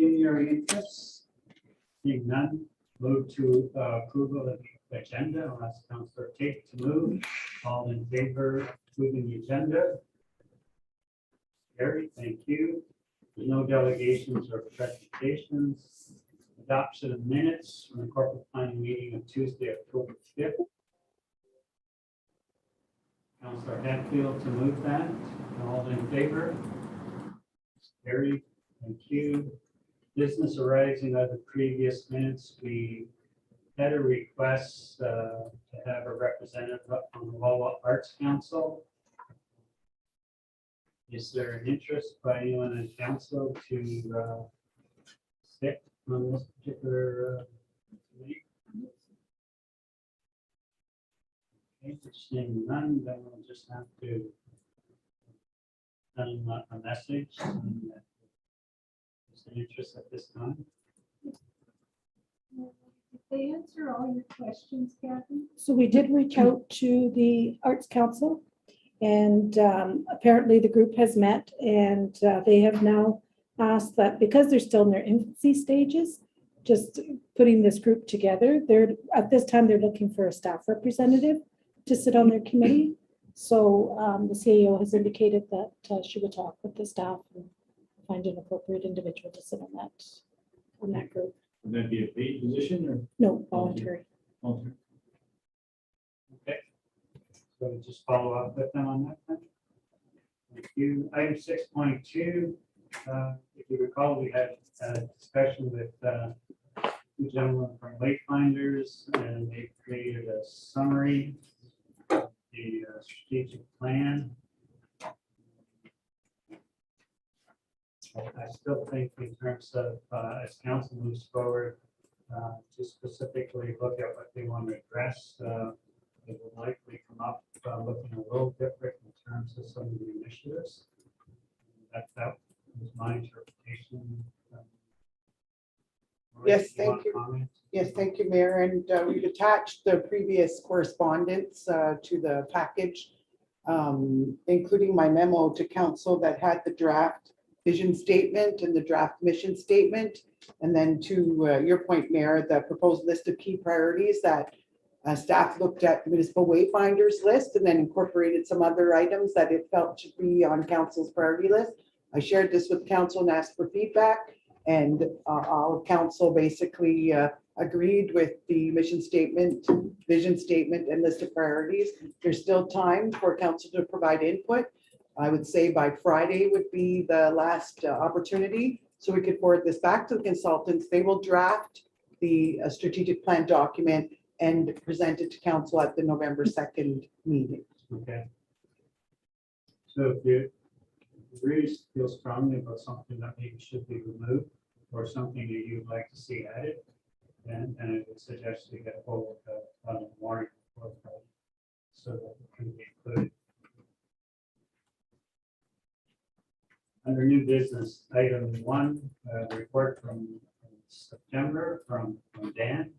pecuniary interests? Seeing none, move to approval of the agenda. I'll ask Councillor Tate to move. All in favor of approving the agenda? Carried, thank you. There's no delegations or presentations. Adoption of minutes from the corporate planning meeting of Tuesday, October 5th. Councillor Hatfield to move that. All in favor? Carried, thank you. Business arising out of the previous minutes, we had a request to have a representative from the Wawa Arts Council. Is there an interest by anyone in council to sit on this particular committee? Okay, seeing none, then we'll just have to send a message. Is there interest at this time? Did they answer all your questions, Kathy? So we did reach out to the Arts Council, and apparently the group has met, and they have now asked that because they're still in their infancy stages, just putting this group together. They're at this time they're looking for a staff representative to sit on their committee. So the CAO has indicated that she will talk with the staff and find an appropriate individual to sit on that group. Would that be a paid position or? No, voluntary. Voluntary. Okay. So just follow up with them on that then. Thank you. Item 6.2, if you recall, we had a discussion with two gentlemen from Wayfinders, and they created a summary of the strategic plan. I still think in terms of as council moves forward, to specifically look at what they want to address, it will likely come up looking a little different in terms of some of the initiatives. That was my interpretation. Yes, thank you. Comment? Yes, thank you, Mayor. And we've attached the previous correspondence to the package, including my memo to council that had the draft vision statement and the draft mission statement. And then to your point, Mayor, the proposed list of key priorities that staff looked at the municipal wayfinders list and then incorporated some other items that it felt should be on council's priority list. I shared this with council and asked for feedback, and all of council basically agreed with the mission statement, vision statement, and list of priorities. There's still time for council to provide input. I would say by Friday would be the last opportunity, so we could forward this back to the consultants. They will draft the strategic plan document and present it to council at the November 2nd meeting. Okay. So if you really feel strongly about something that maybe should be removed or something that you'd like to see added, then I would suggest you get hold of the warrant so that it can be included. Under new business, item 1, report from September from Dan.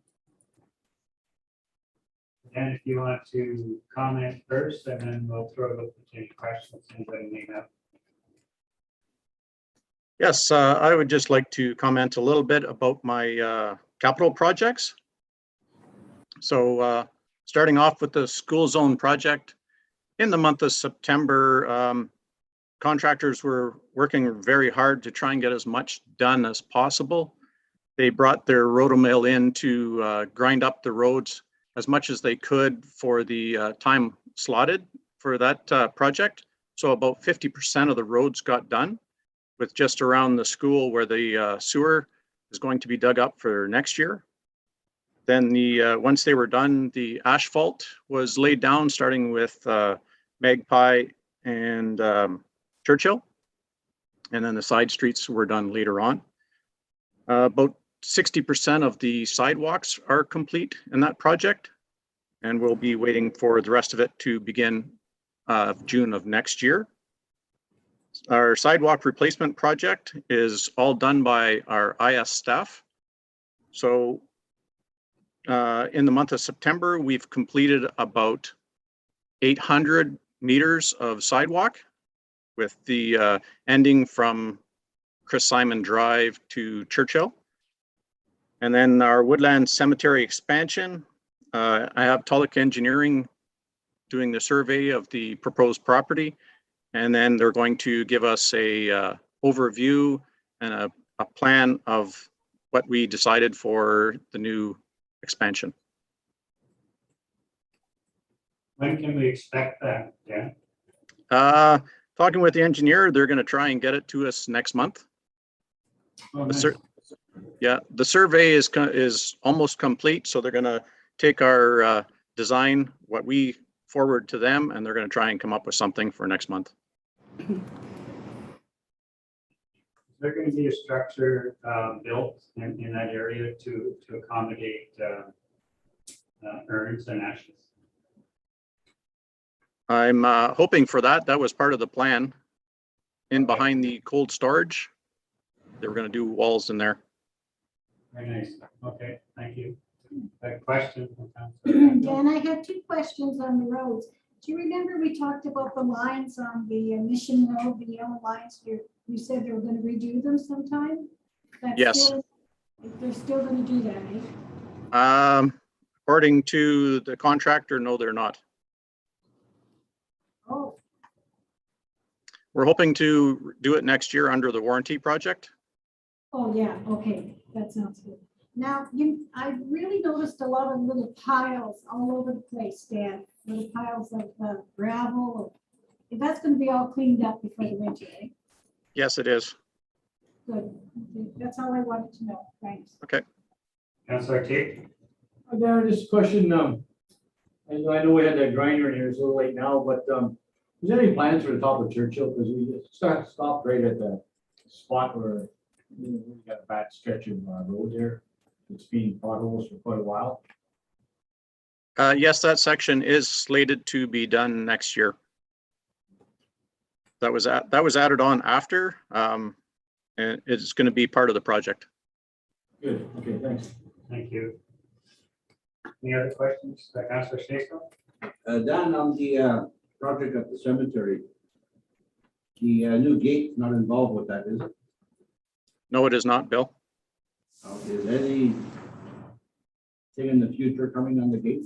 Dan, if you want to comment first, and then we'll throw it open to any questions anybody may have. Yes, I would just like to comment a little bit about my capital projects. So starting off with the school zone project, in the month of September, contractors were working very hard to try and get as much done as possible. They brought their rotomill in to grind up the roads as much as they could for the time slotted for that project. So about 50% of the roads got done, with just around the school where the sewer is going to be dug up for next year. Then once they were done, the asphalt was laid down, starting with Magpie and Churchill, and then the side streets were done later on. About 60% of the sidewalks are complete in that project, and we'll be waiting for the rest of it to begin June of next year. Our sidewalk replacement project is all done by our IS staff. So in the month of September, we've completed about 800 meters of sidewalk, with the ending from Chris Simon Drive to Churchill. And then our Woodland Cemetery expansion, I have Tulloch Engineering doing the survey of the proposed property. And then they're going to give us a overview and a plan of what we decided for the new expansion. When can we expect that? Yeah. Talking with the engineer, they're going to try and get it to us next month. Oh, The nice. Yeah, the survey is almost complete, so they're going to take our design, what we forward to them, and they're going to try and come up with something for next month. Is there going to be a structure built in that area to accommodate urns and ashes? I'm hoping for that. That was part of the plan. In behind the cold storage, they were going to do walls in there. Very nice. Okay, thank you. A question? Dan, I had two questions on the roads. Do you remember we talked about the lines on the Mission Road, the yellow lines? You said they were going to redo them sometime? That's Yes. They're still going to do that, eh? According to the contractor, no, they're not. Oh, We're hoping to do it next year under the warranty project. oh, yeah, okay, that sounds good. Now, I really noticed a lot of little piles all over the place, Dan. Little piles of gravel. That's going to be all cleaned up before the winter, eh? Yes, it is. Good. Okay, that's all I wanted to know. Thanks. Councillor Tate? There, just a question, I know we had that grinder in here, it's a little late now, but, is there any plans for the top of Churchill? Because we stopped right at the spot where we got a bad stretch of road there. It's been potholes for quite a while. Yes, that section is slated to be done next year. That was added on after, and it's going to be part of the project. Good, okay, thanks. Thank you. Any other questions? Councillor Shako? Dan, on the project at the cemetery, the new gate not involved with that, is it? No, it is not, Bill. Is any thing in the future coming on the gate?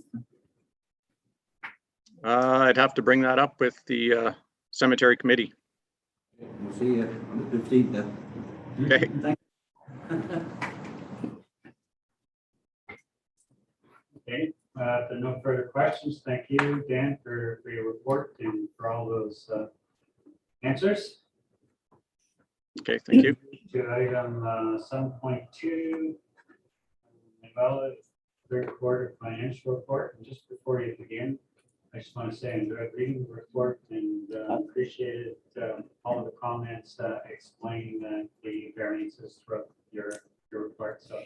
I'd have to bring that up with the cemetery committee. We'll see you on the 15th then. Okay. Okay, if there are no further questions, thank you, Dan, for your report and for all those answers. Okay, thank you. To item 7.2, valid third quarter financial report. And just before you begin, I just want to say I enjoyed reading the report and appreciated all of the comments explaining the variances throughout your report. So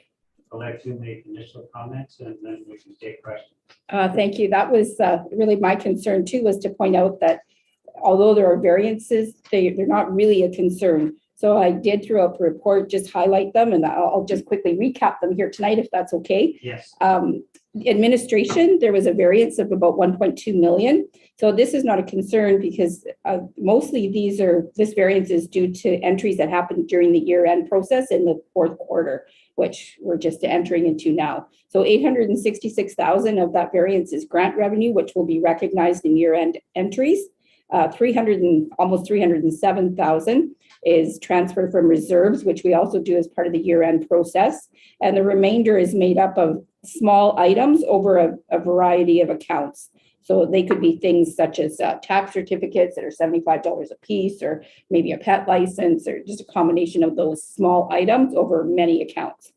I'll let you make initial comments and then we can take questions. Thank you. That was really my concern too, was to point out that although there are variances, they're not really a concern. So I did throughout the report just highlight them, and I'll just quickly recap them here tonight if that's okay. Yes. Administration, there was a variance of about 1.2 million. So this is not a concern because mostly this variance is due to entries that happened during the year-end process in the fourth quarter, which we're just entering into now. So 866,000 of that variance is grant revenue, which will be recognized in year-end entries. Almost 307,000 is transferred from reserves, which we also do as part of the year-end process. And the remainder is made up of small items over a variety of accounts. So they could be things such as tax certificates that are $75 a piece, or maybe a pet license, or just a combination of those small items over many accounts.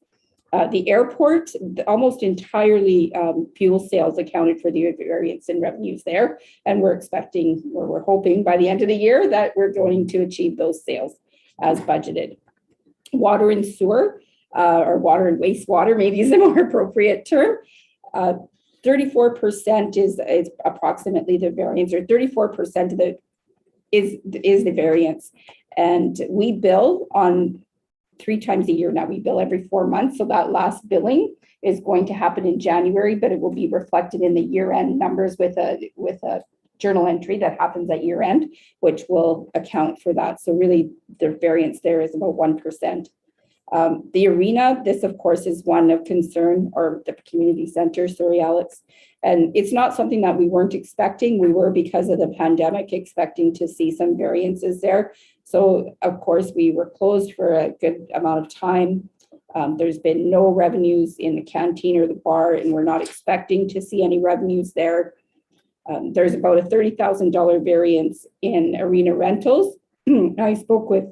The airport, almost entirely fuel sales accounted for the variance in revenues there. And we're expecting, or we're hoping by the end of the year that we're going to achieve those sales as budgeted. Water and sewer, or water and wastewater, maybe is a more appropriate term. 34% is approximately the variance, or 34% of the is the variance. And we bill on 3 times a year now. We bill every 4 months. So that last billing is going to happen in January, but it will be reflected in the year-end numbers with a journal entry that happens at year end, which will account for that. So really the variance there is about 1%. The arena, this of course is one of concern, or the community center, sorry, Alex. And it's not something that we weren't expecting. We were, because of the pandemic, expecting to see some variances there. So of course we were closed for a good amount of time. There's been no revenues in the canteen or the bar, and we're not expecting to see any revenues there. There's about a $30,000 variance in arena rentals. I spoke with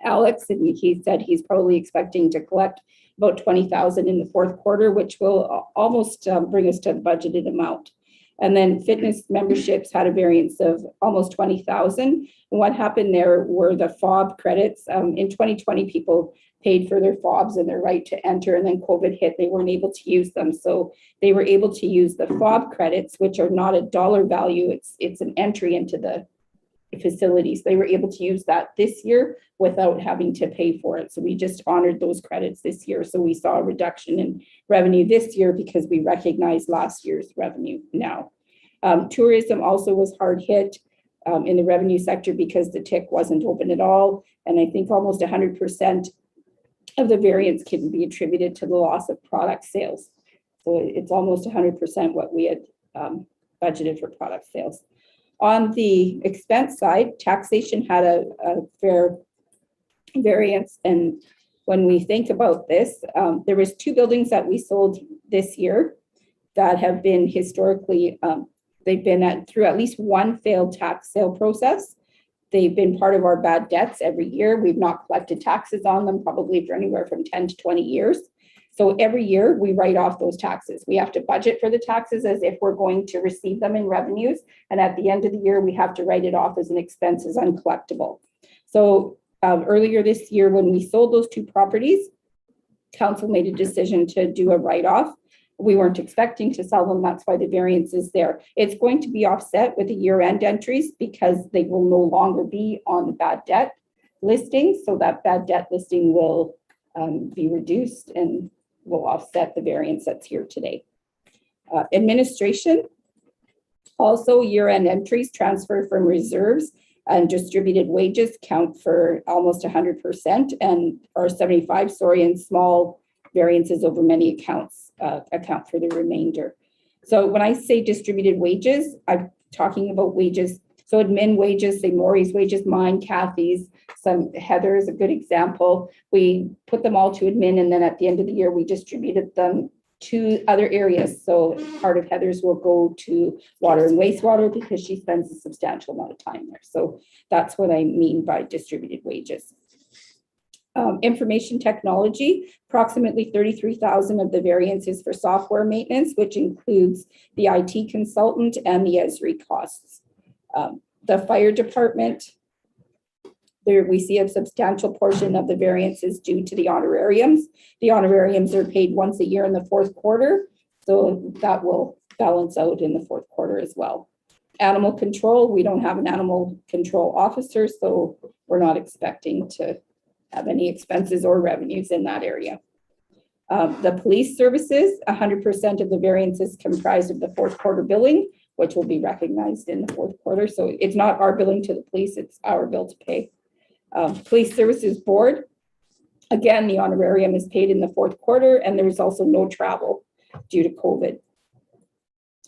Alex, and he said he's probably expecting to collect about 20,000 in the fourth quarter, which will almost bring us to the budgeted amount. And then fitness memberships had a variance of almost 20,000. And what happened there were the FOB credits. In 2020, people paid for their FOBs and their right to enter, and then COVID hit, they weren't able to use them. So they were able to use the FOB credits, which are not a dollar value, it's an entry into the facilities. They were able to use that this year without having to pay for it. So we just honored those credits this year. So we saw a reduction in revenue this year because we recognized last year's revenue now. Tourism also was hard hit in the revenue sector because the TIC wasn't open at all. And I think almost 100% of the variance can be attributed to the loss of product sales. So it's almost 100% what we had budgeted for product sales. On the expense side, taxation had a fair variance. And when we think about this, there was 2 buildings that we sold this year that have been historically, they've been through at least one failed tax sale process. They've been part of our bad debts every year. We've not collected taxes on them probably for anywhere from 10 to 20 years. So every year we write off those taxes. We have to budget for the taxes as if we're going to receive them in revenues. And at the end of the year, we have to write it off as an expense as uncollectible. So earlier this year, when we sold those 2 properties, council made a decision to do a write-off. We weren't expecting to sell them. That's why the variance is there. It's going to be offset with the year-end entries because they will no longer be on the bad debt listing. So that bad debt listing will be reduced and will offset the variance that's here today. Administration, also year-end entries transfer from reserves and distributed wages count for almost 100% and or 75, and small variances over many accounts account for the remainder. So when I say distributed wages, I'm talking about wages. So admin wages, say Maury's wages, mine, Kathy's, some Heather is a good example. We put them all to admin, and then at the end of the year, we distributed them to other areas. So part of Heather's will go to water and wastewater because she spends a substantial amount of time there. So that's what I mean by distributed wages. Information technology, approximately 33,000 of the variance is for software maintenance, which includes the IT consultant and the ESRI costs. The fire department, there we see a substantial portion of the variances due to the honorariums. The honorariums are paid once a year in the fourth quarter, so that will balance out in the fourth quarter as well. Animal control, we don't have an animal control officer, so we're not expecting to have any expenses or revenues in that area. The police services, 100% of the variance is comprised of the fourth quarter billing, which will be recognized in the fourth quarter. So it's not our billing to the police, it's our bill to pay. Police Services Board, again, the honorarium is paid in the fourth quarter, and there was also no travel due to COVID.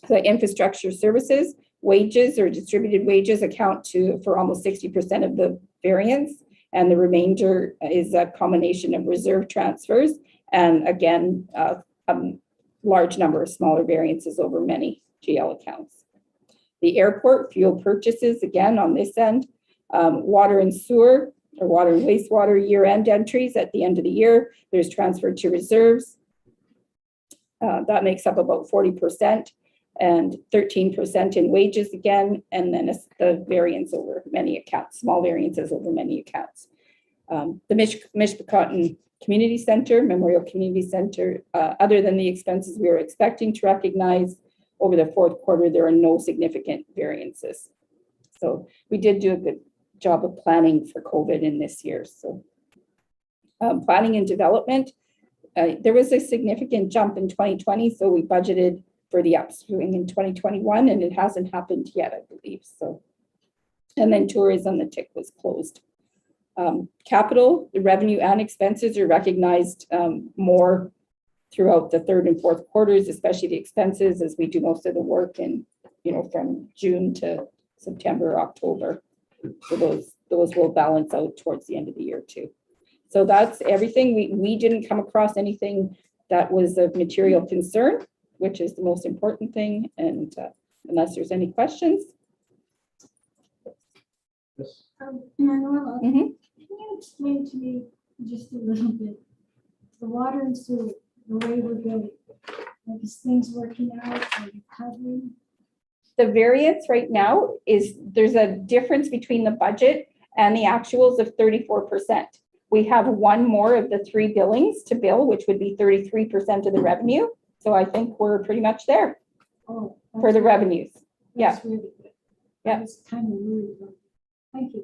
The infrastructure services, wages or distributed wages account for almost 60% of the variance, and the remainder is a combination of reserve transfers, and again, a large number of smaller variances over many GL accounts. The airport fuel purchases, again, on this end, water and sewer, or water and wastewater year-end entries at the end of the year, there's transferred to reserves. That makes up about 40%, and 13% in wages again, and then the variance over many accounts, small variances over many accounts. The Mishpecotton Community Center, Memorial Community Center, other than the expenses we were expecting to recognize over the fourth quarter, there are no significant variances. So we did do a good job of planning for COVID in this year. So planning and development, there was a significant jump in 2020. So we budgeted for the upswing in 2021, and it hasn't happened yet, I believe, so. And then tourism, the TIC was closed. Capital, the revenue and expenses are recognized more throughout the third and fourth quarters, especially the expenses, as we do most of the work in, from June to September, October. So those will balance out towards the end of the year too. So that's everything. We didn't come across anything that was of material concern, which is the most important thing. And unless there's any questions. Yes. Manuela, Mhm. can you explain to me just a little bit, the water and sewer, the way we're going, like is things working out, are you covering? The variance right now is there's a difference between the budget and the actuals of 34%. We have one more of the 3 billings to bill, which would be 33% of the revenue. So I think we're pretty much there Oh. for the revenues. Yeah. That's really good. Yeah. I was kind of worried about it. Thank you.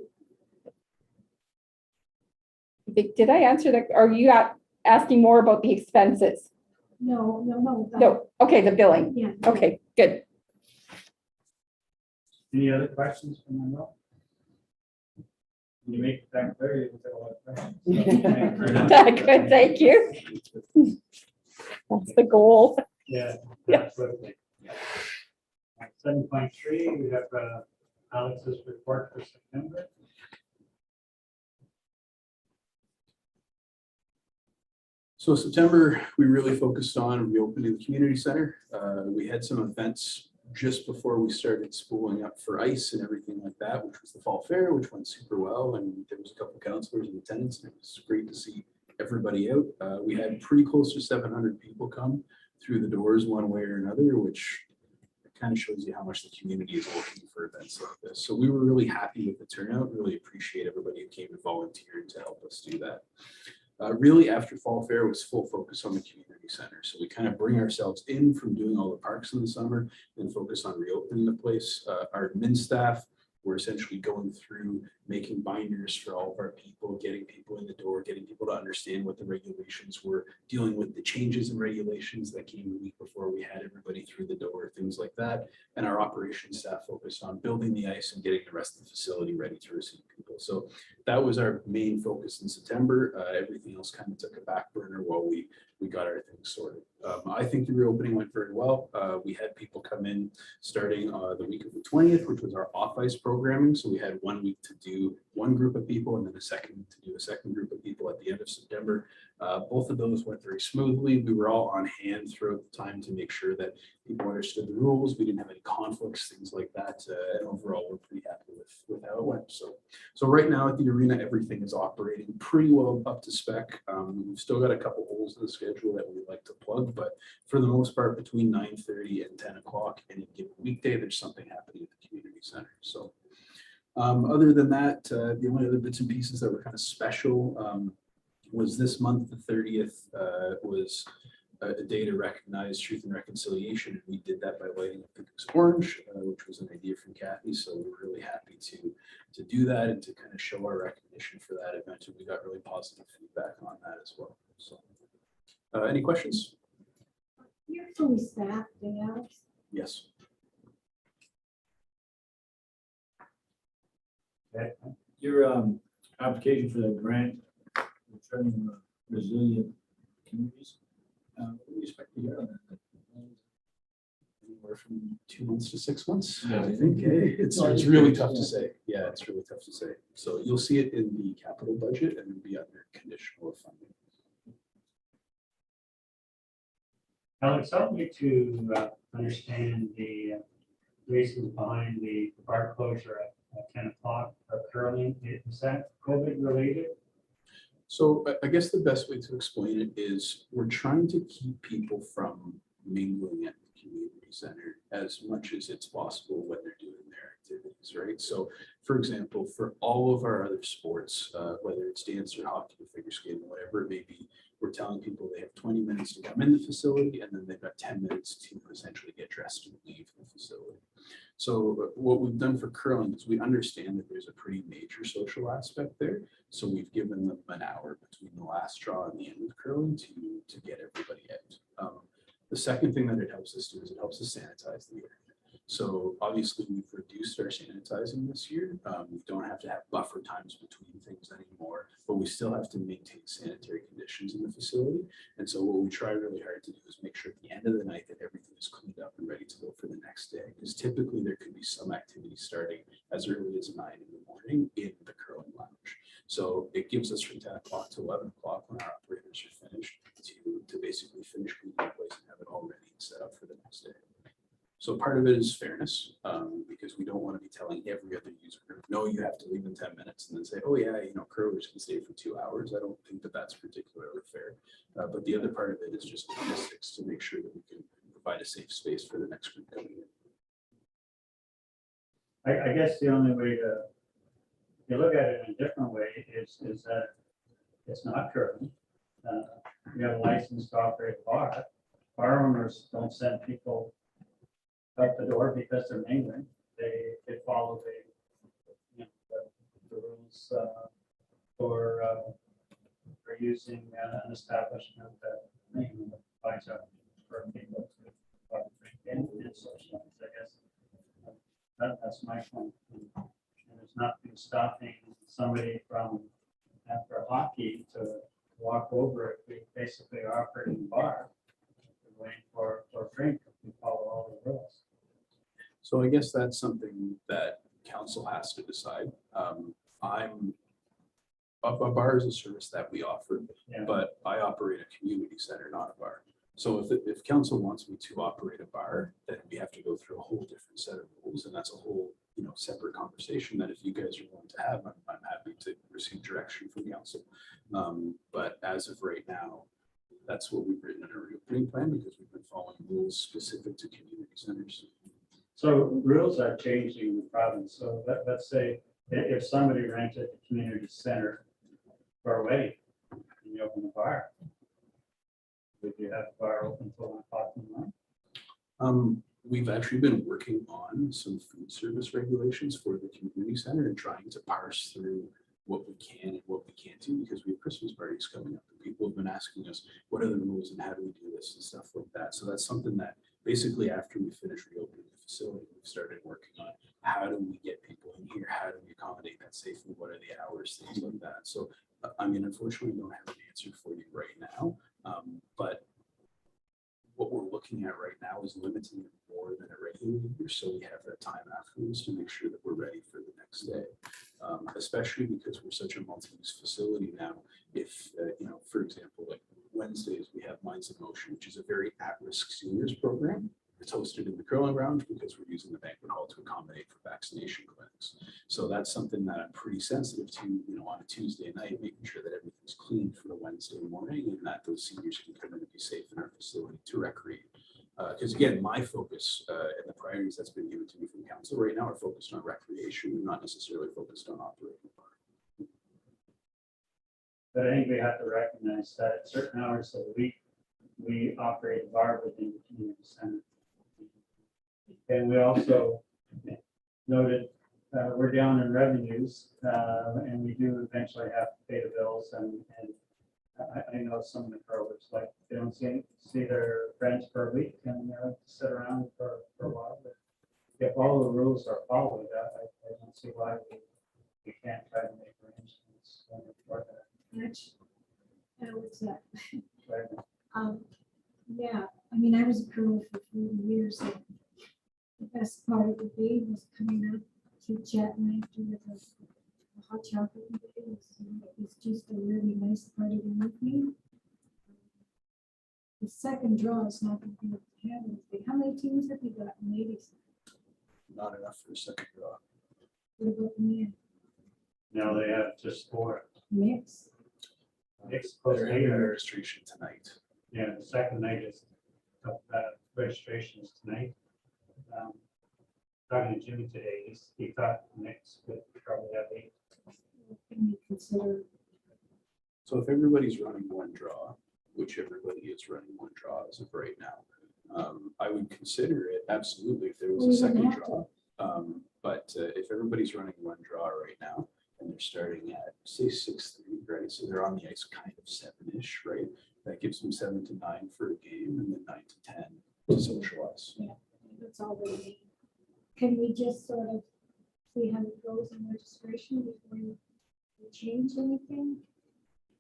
Did I answer that? Are you asking more about the expenses? No. No. Okay, the billing. Yeah. Okay, good. Any other questions from the room? You make it that clear, you get a lot of questions. Good, thank you. That's the goal. Yeah, Yeah. absolutely. 7.3, we have Alex's report for September. So September, we really focused on reopening the community center. We had some events just before we started spooling up for ice and everything like that, which was the fall fair, which went super well. And there was a couple of councilors in attendance, and it was great to see everybody out. We had pretty close to 700 people come through the doors one way or another, which kind of shows you how much the community is looking for events like this. So we were really happy with the turnout, really appreciate everybody who came and volunteered to help us do that. Really, after Fall Fair was full focus on the community center. So we kind of bring ourselves in from doing all the parks in the summer and focus on reopening the place. Our admin staff were essentially going through making binders for all of our people, getting people in the door, getting people to understand what the regulations were, dealing with the changes in regulations that came the week before we had everybody through the door, things like that. And our operations staff focused on building the ice and getting the rest of the facility ready to receive people. So that was our main focus in September. Everything else kind of took a back burner while we got our things sorted. I think the reopening went very well. We had people come in starting the week of the 20th, which was our off-ice programming. So we had 1 week to do one group of people and then a second week to do a second group of people at the end of September. Both of those went very smoothly. We were all on hand throughout the time to make sure that people understood the rules. We didn't have any conflicts, things like that. And overall, we're pretty happy with how it went. So right now at the arena, everything is operating pretty well up to spec. We've still got a couple holes in the schedule that we like to plug, but for the most part, between 9:30 and 10 o'clock any given weekday, there's something happening at the community center. So other than that, the only other bits and pieces that were kind of special was this month, the 30th, was a day to recognize Truth and Reconciliation. And we did that by lighting up Pickett's Orange, which was an idea from Kathy. So we're really happy to do that and to kind of show our recognition for that event. And we got really positive feedback on that as well. So any questions? You're fully staffed, Alex. Yes. Okay. Your application for the grant, returning resilient communities. What do you expect to hear on that? Anywhere from 2 months to 6 months, Yeah. I think. It's really tough to say. Yeah, it's really tough to say. So you'll see it in the capital budget and it'll be under conditional funding. Alex, help me to understand the reasons behind the bar closure at 10 o'clock for curling. Is that COVID related? So I guess the best way to explain it is we're trying to keep people from mingling at the community center as much as it's possible when they're doing their activities, right? So for example, for all of our other sports, whether it's dance or hockey or figure skating, whatever it may be, we're telling people they have 20 minutes to come in the facility and then they've got 10 minutes to essentially get dressed and leave the facility. So what we've done for curling is we understand that there's a pretty major social aspect there. So we've given them an hour between the last draw and the end of curling to get everybody out. The second thing that it helps us do is it helps us sanitize the area. So obviously we've reduced our sanitizing this year. We don't have to have buffer times between things anymore, but we still have to maintain sanitary conditions in the facility. And so what we try really hard to do is make sure at the end of the night that everything is cleaned up and ready to go for the next day. Because typically there could be some activity starting as early as 9 in the morning in the curling lounge. So it gives us from 10 o'clock to 11 o'clock when our operators are finished to basically finish cleaning the place and have it all ready and set up for the next day. So part of it is fairness, because we don't want to be telling every other user group, no, you have to leave in 10 minutes and then say, oh yeah, you know, curlers can stay for 2 hours. I don't think that that's particularly fair. But the other part of it is just logistics to make sure that we can provide a safe space for the next group coming in. I guess the only way to, if you look at it in a different way, is that it's not current. We have a license to operate a bar. Bar owners don't send people out the door because they're mingling. They follow the rules for using an establishment that finds out for people to drink and socialize. I guess that's my point. And there's nothing stopping somebody from after hockey to walk over if we basically are operating a bar, waiting for a drink if we follow all the rules. So I guess that's something that council has to decide. A bar is a service that we offer, Yeah. but I operate a community center, not a bar. So if council wants me to operate a bar, then we have to go through a whole different set of rules, and that's a whole, you know, separate conversation that if you guys are willing to have, I'm happy to receive direction from council. But as of right now, that's what we've written in our reopening plan, because we've been following rules specific to community centers. So rules are changing in the province. So let's say if somebody rented a community center for a wedding and you open a bar, would you have the bar open until 1 o'clock in the morning? We've actually been working on some food service regulations for the community center and trying to parse through what we can and what we can't do, because we have Christmas parties coming up and people have been asking us, what are the rules and how do we do this and stuff like that. So that's something that basically after we finish reopening the facility, we've started working on how do we get people in here? How do we accommodate that safely? What are the hours? Things like that. So I mean, unfortunately, I don't have an answer for you right now, but what we're looking at right now is limiting it more than a regular year, so we have that time afterwards to make sure that we're ready for the next day. Especially because we're such a multi-use facility now. If you know, for example, like Wednesdays we have Minds in Motion, which is a very at-risk seniors program. It's hosted in the curling ground because we're using the banquet hall to accommodate for vaccination clinics. So that's something that I'm pretty sensitive to, you know, on a Tuesday night, making sure that everything's clean for the Wednesday morning and that those seniors can come in and be safe in our facility to recreate. Because again, my focus and the priorities that's been given to me from council right now are focused on recreation, not necessarily focused on operating the bar. But I think we have to recognize that at certain hours of the week, we operate a bar within the community center. And we also noted we're down in revenues and we do eventually have to pay the bills. And I know some of the curlers, like they don't see their friends for a week and sit around for a while. But if all the rules are followed, I don't see why we can't try to make arrangements for that. Actually, what's that? Right? Yeah, I mean, I was a curler for 40 years. And the best part of the day was coming up to chatting after with a hot chocolate. It was just a really nice part of the evening. The second draw is not going to be able to have anything. How many teams have you got in ladies? Not enough for a second draw. What about the men? Now they have just 4. Mix? It's They're having a registration tonight. Yeah, the second night is registration is tonight. Talking to Jimmy today, he thought next would probably have 8. Can we consider? So if everybody's running one draw, which everybody is running one draw as of right now, I would consider it absolutely if there was a second draw. But if everybody's running one draw right now and they're starting at say 6:30, right? So they're on the ice kind of 7-ish, right? That gives them 7 to 9 for a game and then 9 to 10 to socialize. That's all we need. Can we just sort of see how it goes in registration before we change anything?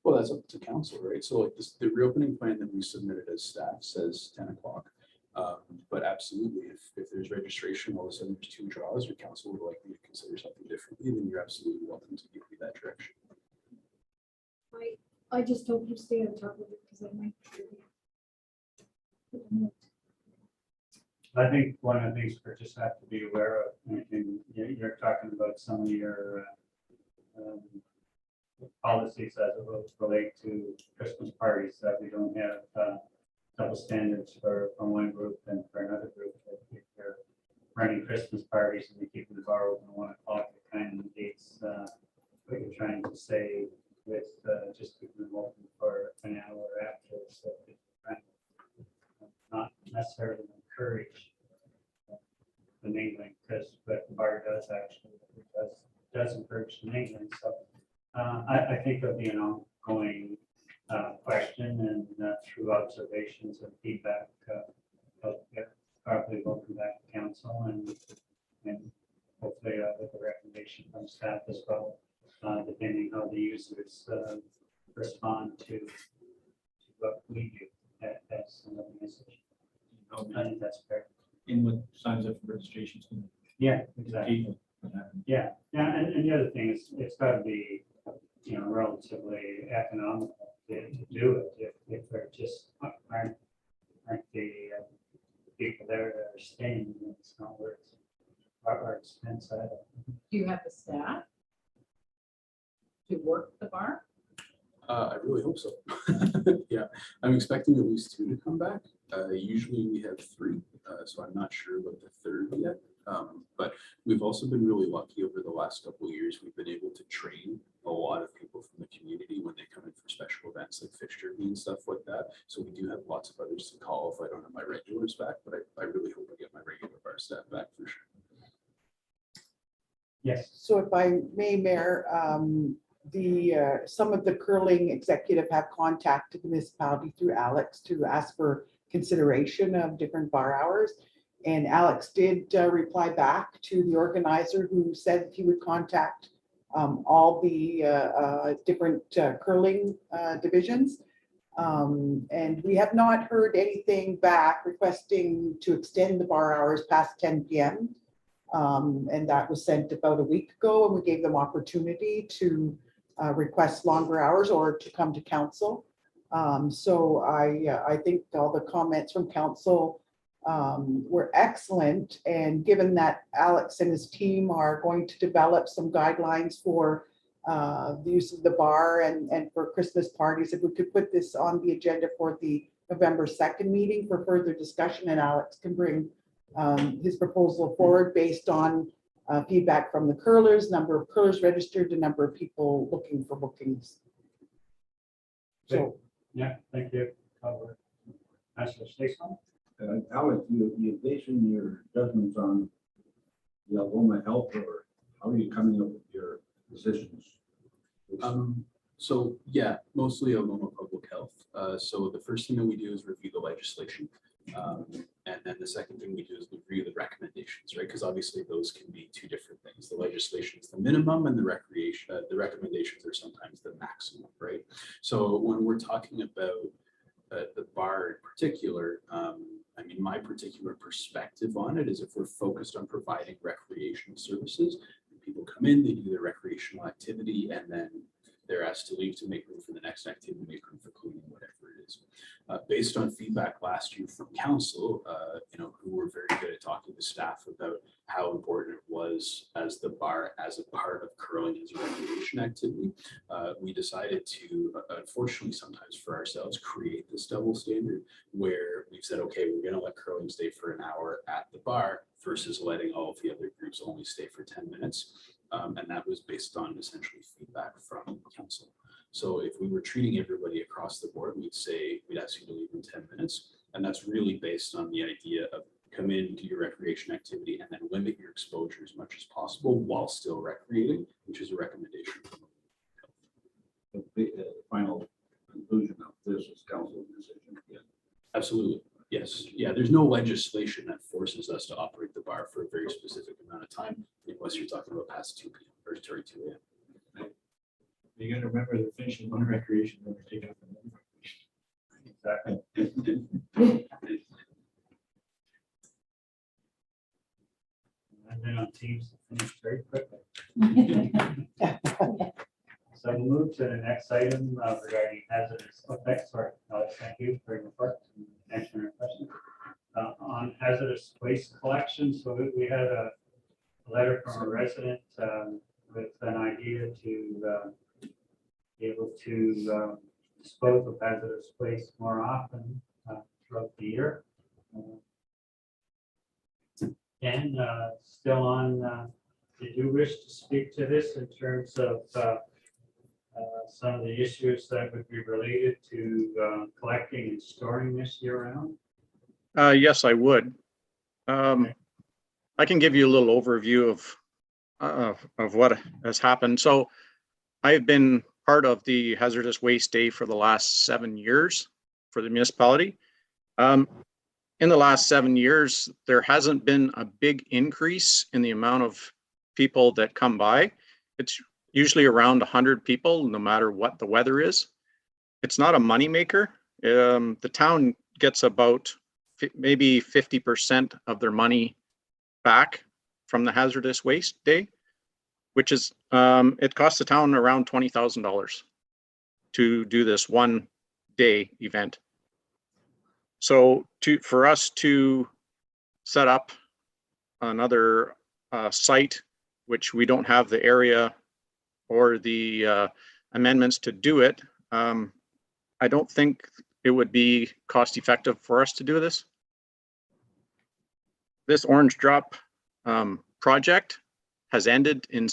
Well, that's up to council, right? So like this, the reopening plan that we submitted as staff says 10 o'clock. But absolutely, if there's registration, all of a sudden there's 2 draws, your council would like me to consider something differently, then you're absolutely welcome to give me that direction. I just hope you stay on top of it because I might. I think one of the things we just have to be aware of, and you're talking about some of your policies as it will relate to Christmas parties, that we don't have double standards for one group and for another group. If you're running Christmas parties and you're keeping the bar open at 1 o'clock, it kind of negates what you're trying to say with just keeping them open for an hour after. So it's trying to not necessarily encourage the mingling, because but the bar does actually does encourage the mingling. So I think it'll be an ongoing question, and through observations and feedback, probably will come back to council and hopefully with a recommendation from staff as well, depending how the users respond to what we do as another message. I think that's fair. In with signs up for registrations. Yeah, exactly. Yeah, and the other thing is, it's got to be, relatively economical to do it. If they're just aren't the people there that are staying, it's not worth our expense either. Do you have the staff to work the bar? I really hope so. Yeah, I'm expecting at least 2 to come back. Usually we have 3, so I'm not sure about the 3rd yet. But we've also been really lucky over the last couple of years. We've been able to train a lot of people from the community when they come in for special events like fixture and stuff like that. So we do have lots of others to call if I don't have my regulars back, but I really hope I get my regular bar staff back for sure. Yes. So if I may, Mayor, some of the curling executive have contacted the municipality through Alex to ask for consideration of different bar hours. And Alex did reply back to the organizer, who said he would contact all the different curling divisions. And we have not heard anything back requesting to extend the bar hours past 10 p.m. And that was sent about a week ago, and we gave them opportunity to request longer hours or to come to council. So I think all the comments from council were excellent. And given that Alex and his team are going to develop some guidelines for the use of the bar and for Christmas parties, if we could put this on the agenda for the November 2nd meeting for further discussion, and Alex can bring his proposal forward based on feedback from the curlers, number of curlers registered, the number of people looking for bookings. So, Yeah, thank you. Councilor Staceman? Alex, you basing your judgments on the Algoma Health, or how are you coming up with your decisions? So yeah, mostly Algoma Public Health. So the first thing that we do is review the legislation. And then the second thing we do is review the recommendations, right? Because obviously those can be 2 different things. The legislation is the minimum and the recommendations are sometimes the maximum, right? So when we're talking about the bar in particular, I mean, my particular perspective on it is if we're focused on providing recreational services, people come in, they do their recreational activity, and then they're asked to leave to make room for the next activity, make room for cleaning, whatever it is. Based on feedback last year from council, who were very good at talking to staff about how important it was as the bar as a part of curling as a recreation activity, we decided to, unfortunately, sometimes for ourselves, create this double standard where we've said, okay, we're going to let curling stay for an hour at the bar versus letting all of the other groups only stay for 10 minutes. And that was based on essentially feedback from council. So if we were treating everybody across the board, we'd ask you to leave in 10 minutes. And that's really based on the idea of come in, do your recreation activity, and then limit your exposure as much as possible while still recreating, which is a recommendation. The final conclusion of this is council there's no legislation that forces us to operate the bar for a very specific amount of time, unless you're talking about past 2 p.m. or 2 a.m. You gotta remember the finishing one recreation, when we're taking up another. Exactly. I've been on teams that finish very quickly. So we'll move to the next item regarding hazardous effects. Sorry, Alex, thank you for your report and answering our question. On hazardous waste collection, so we had a letter from a resident with an idea to be able to dispose of hazardous waste more often throughout the year. And still on, did you wish to speak to this in terms of some of the issues that would be related to collecting and storing this year round? Yes, I would. I can give you a little overview of what has happened. So I've been part of the Hazardous Waste Day for the last 7 years for the municipality. In the last 7 years, there hasn't been a big increase in the amount of people that come by. It's usually around 100 people, no matter what the weather is. It's not a moneymaker. The town gets about maybe 50% of their money back from the Hazardous Waste Day, which is, it costs the town around $20,000 to do this one day event. So for us to set up another site, which we don't have the area or the amendments to do it, I don't think it would be cost effective for us to do this. This orange drop project has ended in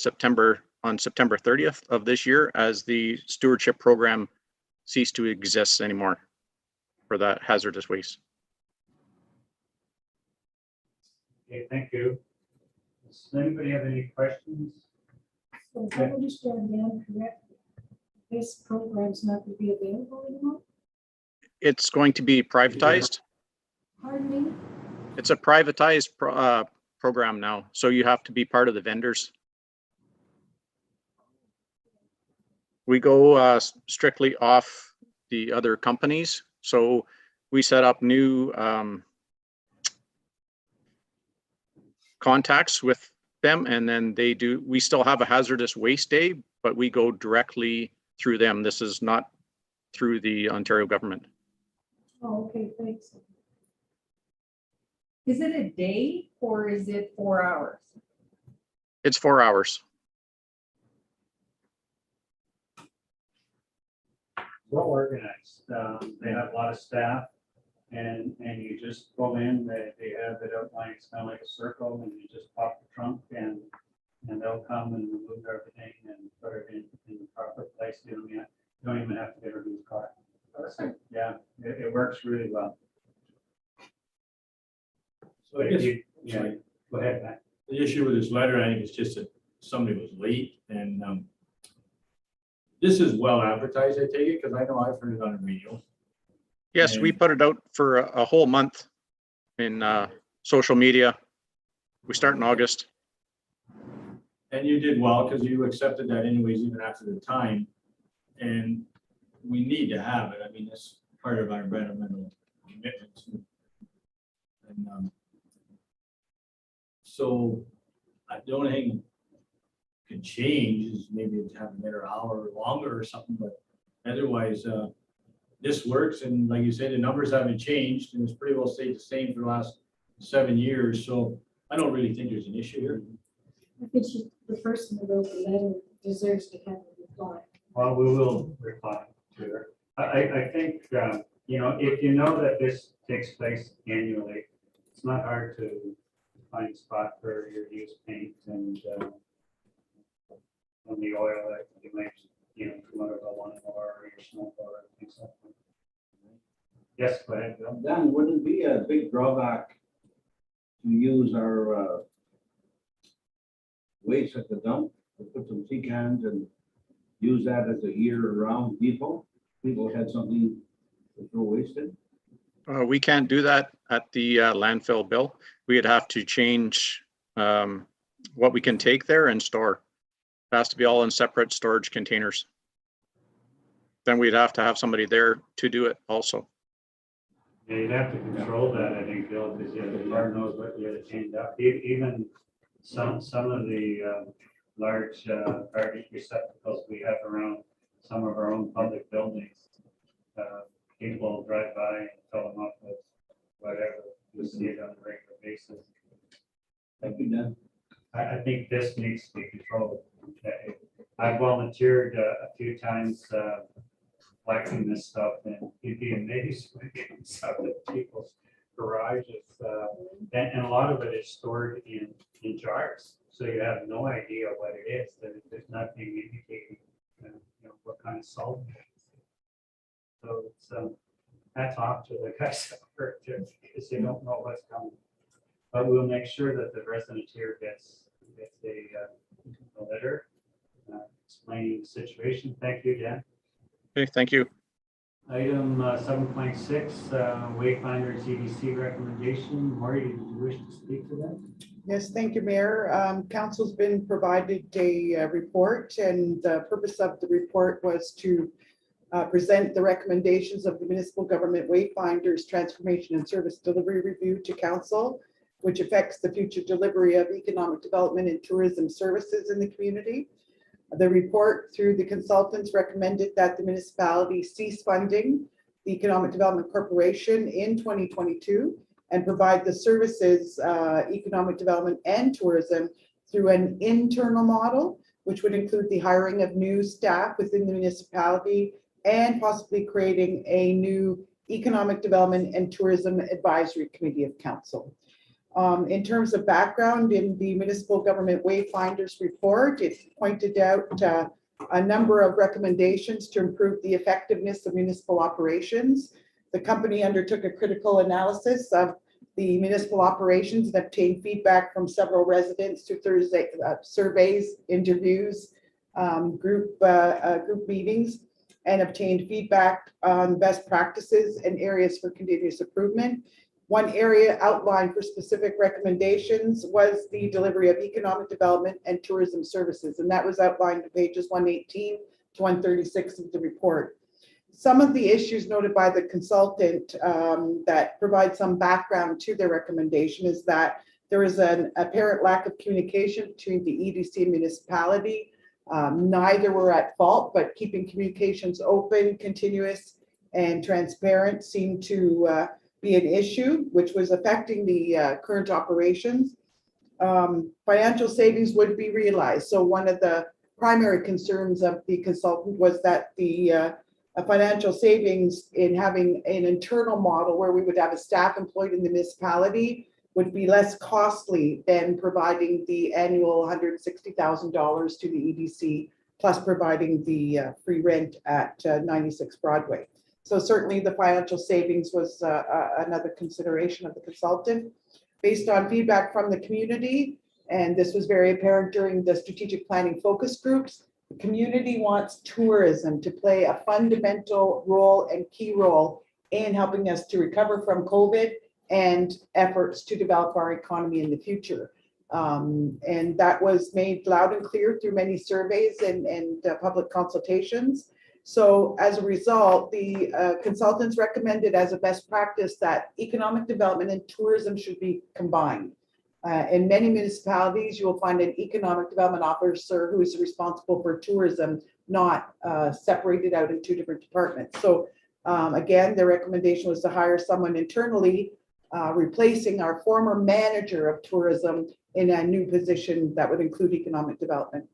on September 30th of this year, as the stewardship program ceased to exist anymore for that hazardous waste. Okay, thank you. Does anybody have any questions? So if I understand Dan correctly, this program's not going to be available anymore? It's going to be privatized. Pardon me? It's a privatized program now, so you have to be part of the vendors. We go strictly off the other companies, so we set up new contacts with them, and then we still have a hazardous waste day, but we go directly through them. This is not through the Ontario government. Oh, okay, thanks. Is it a day or is it 4 hours? It's 4 hours. Well organized. They have a lot of staff, and you just pull in, they have it outlined, it's kind of like a circle, and you just pop the trunk, and they'll come and remove everything and put it in the proper place. You don't even have to get rid of the car. So, yeah, it works really well. So I guess, Yeah, go ahead, Matt. the issue with this letter, I think it's just that somebody was late, and this is well advertised, I take it, because I know I've heard it on the radio. Yes, we And- put it out for a whole month in social media. We start in August. And you did well, because you accepted that anyways, even after the time. And we need to have it. I mean, that's part of our environmental commitments. And so the only thing could change is maybe to have another hour longer or something, but otherwise, this works. And like you said, the numbers haven't changed, and it's pretty well stayed the same for the last 7 years. So I don't really think there's an issue here. I think the person who wrote the letter deserves to have a reply. Well, we will reply to her. I think, if you know that this takes place annually, it's not hard to find a spot for your used paint and the oil that you might, come out of a lawn or your snow blower, things like that. Yes, go ahead, Bill. Dan, wouldn't it be a big drawback to use our waste at the dump, to put some tea cans and use that as a year-round depot? People had something to throw waste in. We can't do that at the landfill, Bill. We'd have to change what we can take there and store. It has to be all in separate storage containers. Then we'd have to have somebody there to do it also. Yeah, you'd have to control that, I think, Bill, because the department knows what you have to change up. Even some of the large garbage receptacles we have around some of our own public buildings. People drive by and fill them up with whatever, you see it on a regular basis. Thank you, Dan. I think this needs to be controlled. I've volunteered a few times collecting this stuff, and you'd be amazed when it comes out of people's garages. And a lot of it is stored in jars, so you have no idea what it is. There's nothing indicating what kind of salt it is. So it's hats off to the guys that work there, because they don't know what's coming. But we'll make sure that the resident here gets a letter explaining the situation. Thank you, Dan. Okay, thank you. Item 7.6, Wayfinder CDC Recommendation. Maury, did you wish to speak to that? Yes, thank you, Mayor. Council's been provided a report, and the purpose of the report was to present the recommendations of the Municipal Government Wayfinders Transformation and Service Delivery Review to Council, which affects the future delivery of economic development and tourism services in the community. The report through the consultants recommended that the municipality cease funding the Economic Development Corporation in 2022 and provide the services, economic development and tourism through an internal model, which would include the hiring of new staff within the municipality and possibly creating a new Economic Development and Tourism Advisory Committee of Council. In terms of background, in the Municipal Government Wayfinders report, it pointed out a number of recommendations to improve the effectiveness of municipal operations. The company undertook a critical analysis of the municipal operations and obtained feedback from several residents through surveys, interviews, group meetings, and obtained feedback on best practices and areas for continuous improvement. One area outlined for specific recommendations was the delivery of economic development and tourism services, and that was outlined in pages 118 to 136 of the report. Some of the issues noted by the consultant that provide some background to their recommendation is that there is an apparent lack of communication between the EDC and municipality. Neither were at fault, but keeping communications open, continuous, and transparent seemed to be an issue, which was affecting the current operations. Financial savings would be realized. So one of the primary concerns of the consultant was that the financial savings in having an internal model where we would have a staff employed in the municipality would be less costly than providing the annual $160,000 to the EDC, plus providing the free rent at 96 Broadway. So certainly the financial savings was another consideration of the consultant. Based on feedback from the community, and this was very apparent during the strategic planning focus groups, the community wants tourism to play a fundamental role and key role in helping us to recover from COVID and efforts to develop our economy in the future. And that was made loud and clear through many surveys and public consultations. So as a result, the consultants recommended as a best practice that economic development and tourism should be combined. In many municipalities, you will find an economic development officer who is responsible for tourism, not separated out in two different departments. So again, the recommendation was to hire someone internally, replacing our former manager of tourism in a new position that would include economic development.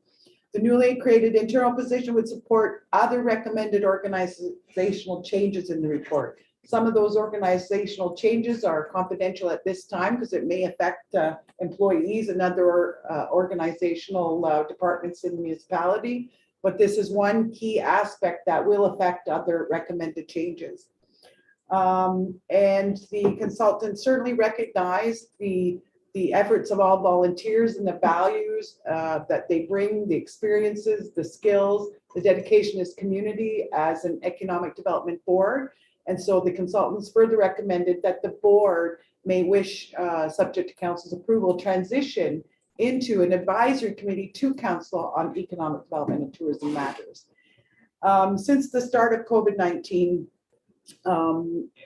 The newly created internal position would support other recommended organizational changes in the report. Some of those organizational changes are confidential at this time because it may affect employees and other organizational departments in the municipality. But this is one key aspect that will affect other recommended changes. And the consultant certainly recognized the efforts of all volunteers and the values that they bring, the experiences, the skills, the dedication as community as an economic development board. And so the consultants further recommended that the board may wish, subject to council's approval, transition into an advisory committee to council on economic development and tourism matters. Since the start of COVID-19,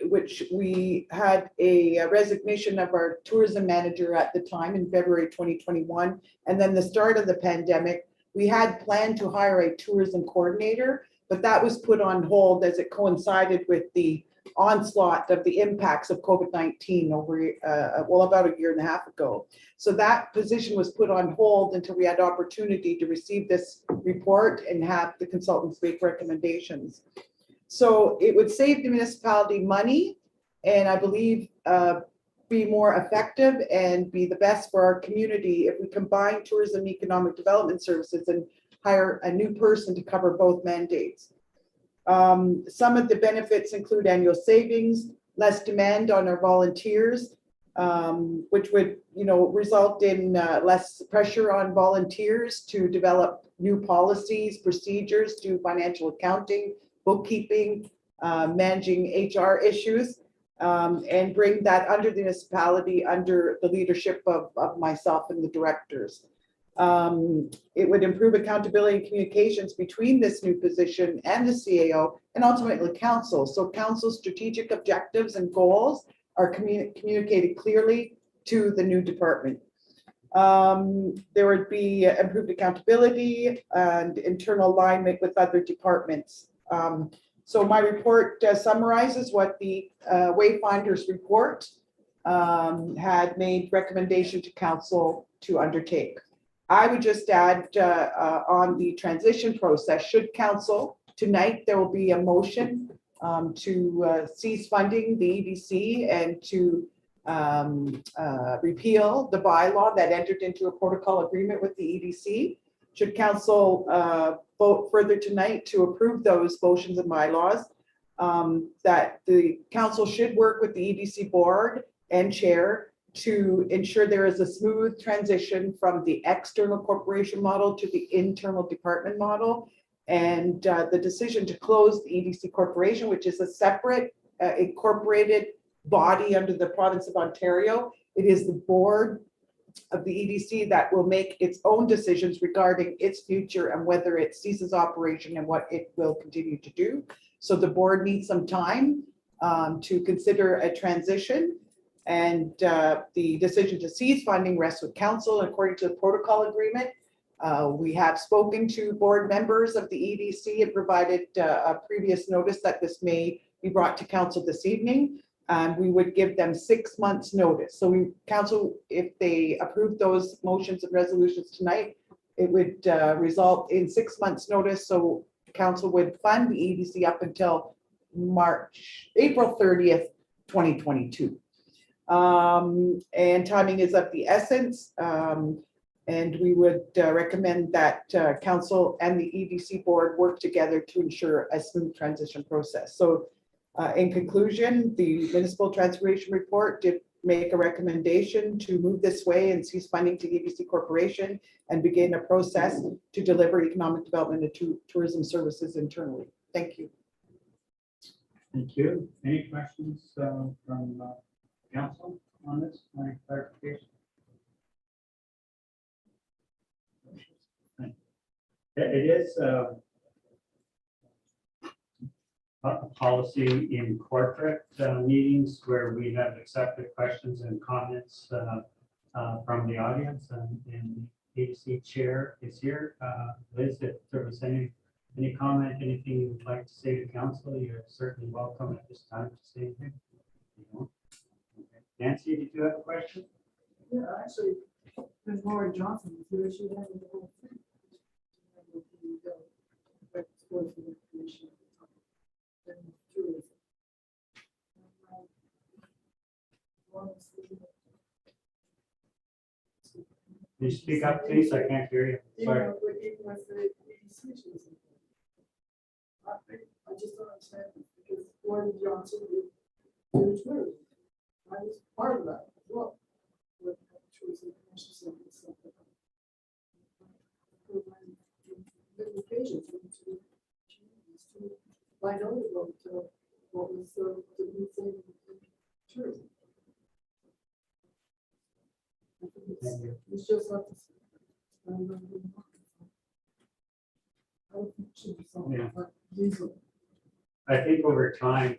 which we had a resignation of our tourism manager at the time in February 2021, and then the start of the pandemic, we had planned to hire a tourism coordinator, but that was put on hold as it coincided with the onslaught of the impacts of COVID-19 over, well, about a year and a half ago. So that position was put on hold until we had opportunity to receive this report and have the consultants make recommendations. So it would save the municipality money, and I believe be more effective and be the best for our community if we combine tourism and economic development services and hire a new person to cover both mandates. Some of the benefits include annual savings, less demand on our volunteers, which would, result in less pressure on volunteers to develop new policies, procedures, do financial accounting, bookkeeping, managing HR issues, and bring that under the municipality under the leadership of myself and the directors. It would improve accountability and communications between this new position and the CAO and ultimately council. So council's strategic objectives and goals are communicated clearly to the new department. There would be improved accountability and internal alignment with other departments. So my report summarizes what the Wayfinders report had made recommendation to council to undertake. I would just add on the transition process, should council, tonight there will be a motion to cease funding the EDC and to repeal the bylaw that entered into a protocol agreement with the EDC. Should council vote further tonight to approve those motions and bylaws, that the council should work with the EDC board and chair to ensure there is a smooth transition from the external corporation model to the internal department model. And the decision to close the EDC corporation, which is a separate incorporated body under the province of Ontario, it is the board of the EDC that will make its own decisions regarding its future and whether it ceases operation and what it will continue to do. So the board needs some time to consider a transition, and the decision to cease funding rests with council according to the protocol agreement. We have spoken to board members of the EDC and provided a previous notice that this may be brought to council this evening. We would give them 6 months notice. So council, if they approve those motions and resolutions tonight, it would result in 6 months notice. So council would fund the EDC up until April 30th, 2022. And timing is of the essence. And we would recommend that council and the EDC board work together to ensure a smooth transition process. So in conclusion, the municipal transformation report did make a recommendation to move this way and cease funding to EDC Corporation and begin a process to deliver economic development and tourism services internally. Thank you. Thank you. Any questions from council on this? Any clarification? It is a policy in corporate meetings where we have accepted questions and comments from the audience, and the EDC chair is here. Liz, if there was any comment, anything you would like to say to council, you're certainly welcome at this time to say anything. Nancy, did you have a question? Yeah, actually, there's Lauren Johnson, who she had the whole thing. Can you speak up, please? I can't hear you. Sorry. I just don't understand because Lauren Johnson did tourism. I was part of that as well. With tourism commission stuff and stuff like that. Occasions to find out about what was the new thing in tourism? I think it's just like this. I don't know. I would think it should be something Yeah. like diesel. I think over time,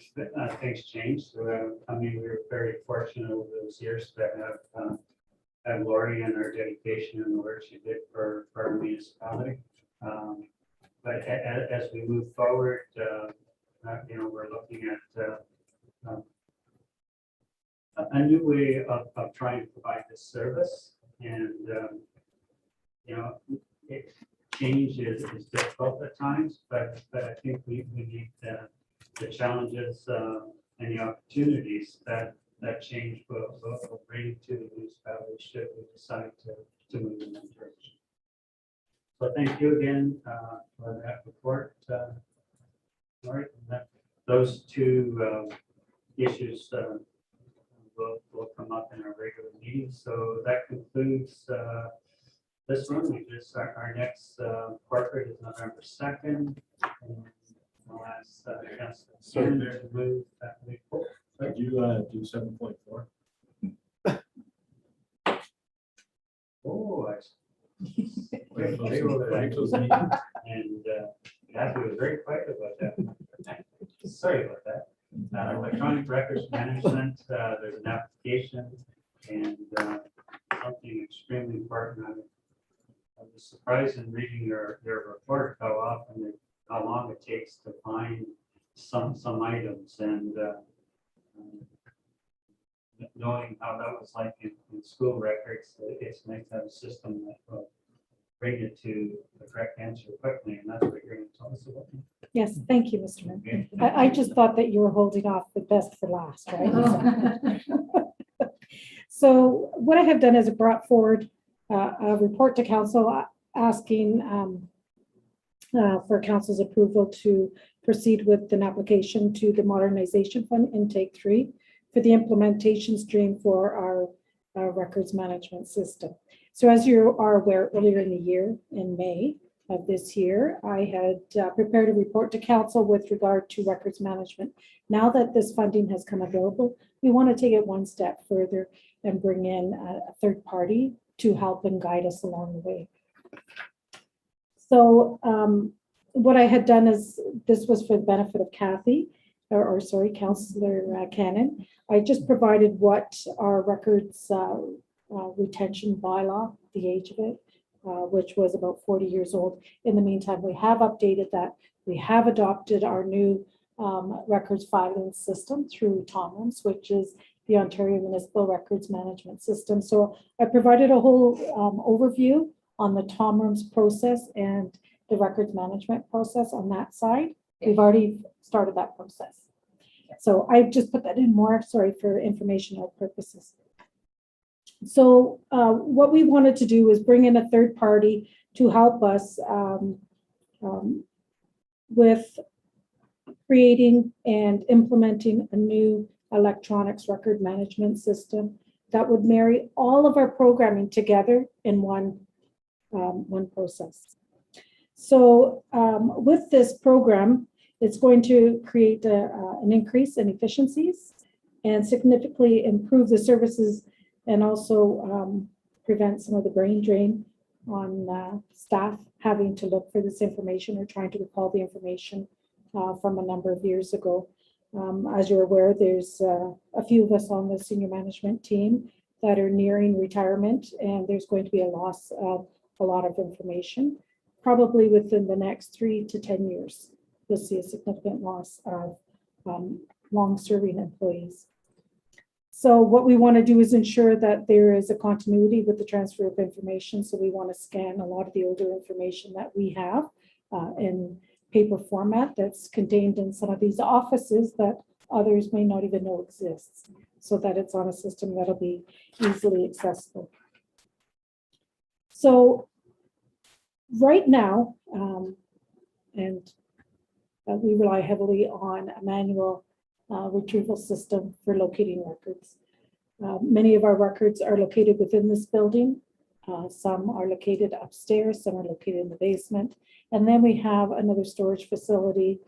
things change. So, I mean, we were very fortunate over those years to have Lori and her dedication and the work she did for our municipality. But as we move forward, we're looking at a new way of trying to provide this service. And, change is difficult at times, but I think we need the challenges and the opportunities that change will bring to the municipality should we decide to move in that direction. So thank you again for that report. All right, those two issues will come up in our regular meeting. So that concludes this one. Our next corporate is November 2nd. And I'll ask Councilor Ken to move that report. Could you do 7.4? Oh, I Right close They to- were right close to me. and Kathy was very quiet about that. Sorry about that. Electronic records management, there's an application and something extremely important. I was surprised in reading your report how long it takes to find some items, and knowing how that was like in school records, it's nice to have a system that will bring it to the correct answer quickly, and that's what you're going to tell us about. Yes, thank you, Mr. Mayor. Okay. I just thought that you were holding off the best for last, right? So what I have done is I brought forward a report to council asking for council's approval to proceed with an application to the Modernization Fund Intake 3 for the implementation stream for our records management system. So as you are aware, earlier in the year, in May of this year, I had prepared a report to council with regard to records management. Now that this funding has come available, we want to take it one step further and bring in a third party to help and guide us along the way. So what I had done is, this was for the benefit of Kathy, or sorry, Councillor Cannon. I just provided what our records retention bylaw, the age of it, which was about 40 years old. In the meantime, we have updated that. We have adopted our new records filing system through TOMRMS, which is the Ontario Municipal Records Management System. So I provided a whole overview on the TOMRMS process and the records management process on that side. We've already started that process. So I just put that in more, sorry, for informational purposes. So what we wanted to do is bring in a third party to help us with creating and implementing a new electronics record management system that would marry all of our programming together in one process. So with this program, it's going to create an increase in efficiencies and significantly improve the services, and also prevent some of the brain drain on staff having to look for this information or trying to recall the information from a number of years ago. As you're aware, there's a few of us on the senior management team that are nearing retirement, and there's going to be a loss of a lot of information. Probably within the next 3 to 10 years, you'll see a significant loss of long-serving employees. So what we want to do is ensure that there is a continuity with the transfer of information. So we want to scan a lot of the older information that we have in paper format that's contained in some of these offices that others may not even know exists, so that it's on a system that'll be easily accessible. So right now, we rely heavily on a manual retrieval system for locating records. Many of our records are located within this building. Some are located upstairs, some are located in the basement. And then we have another storage facility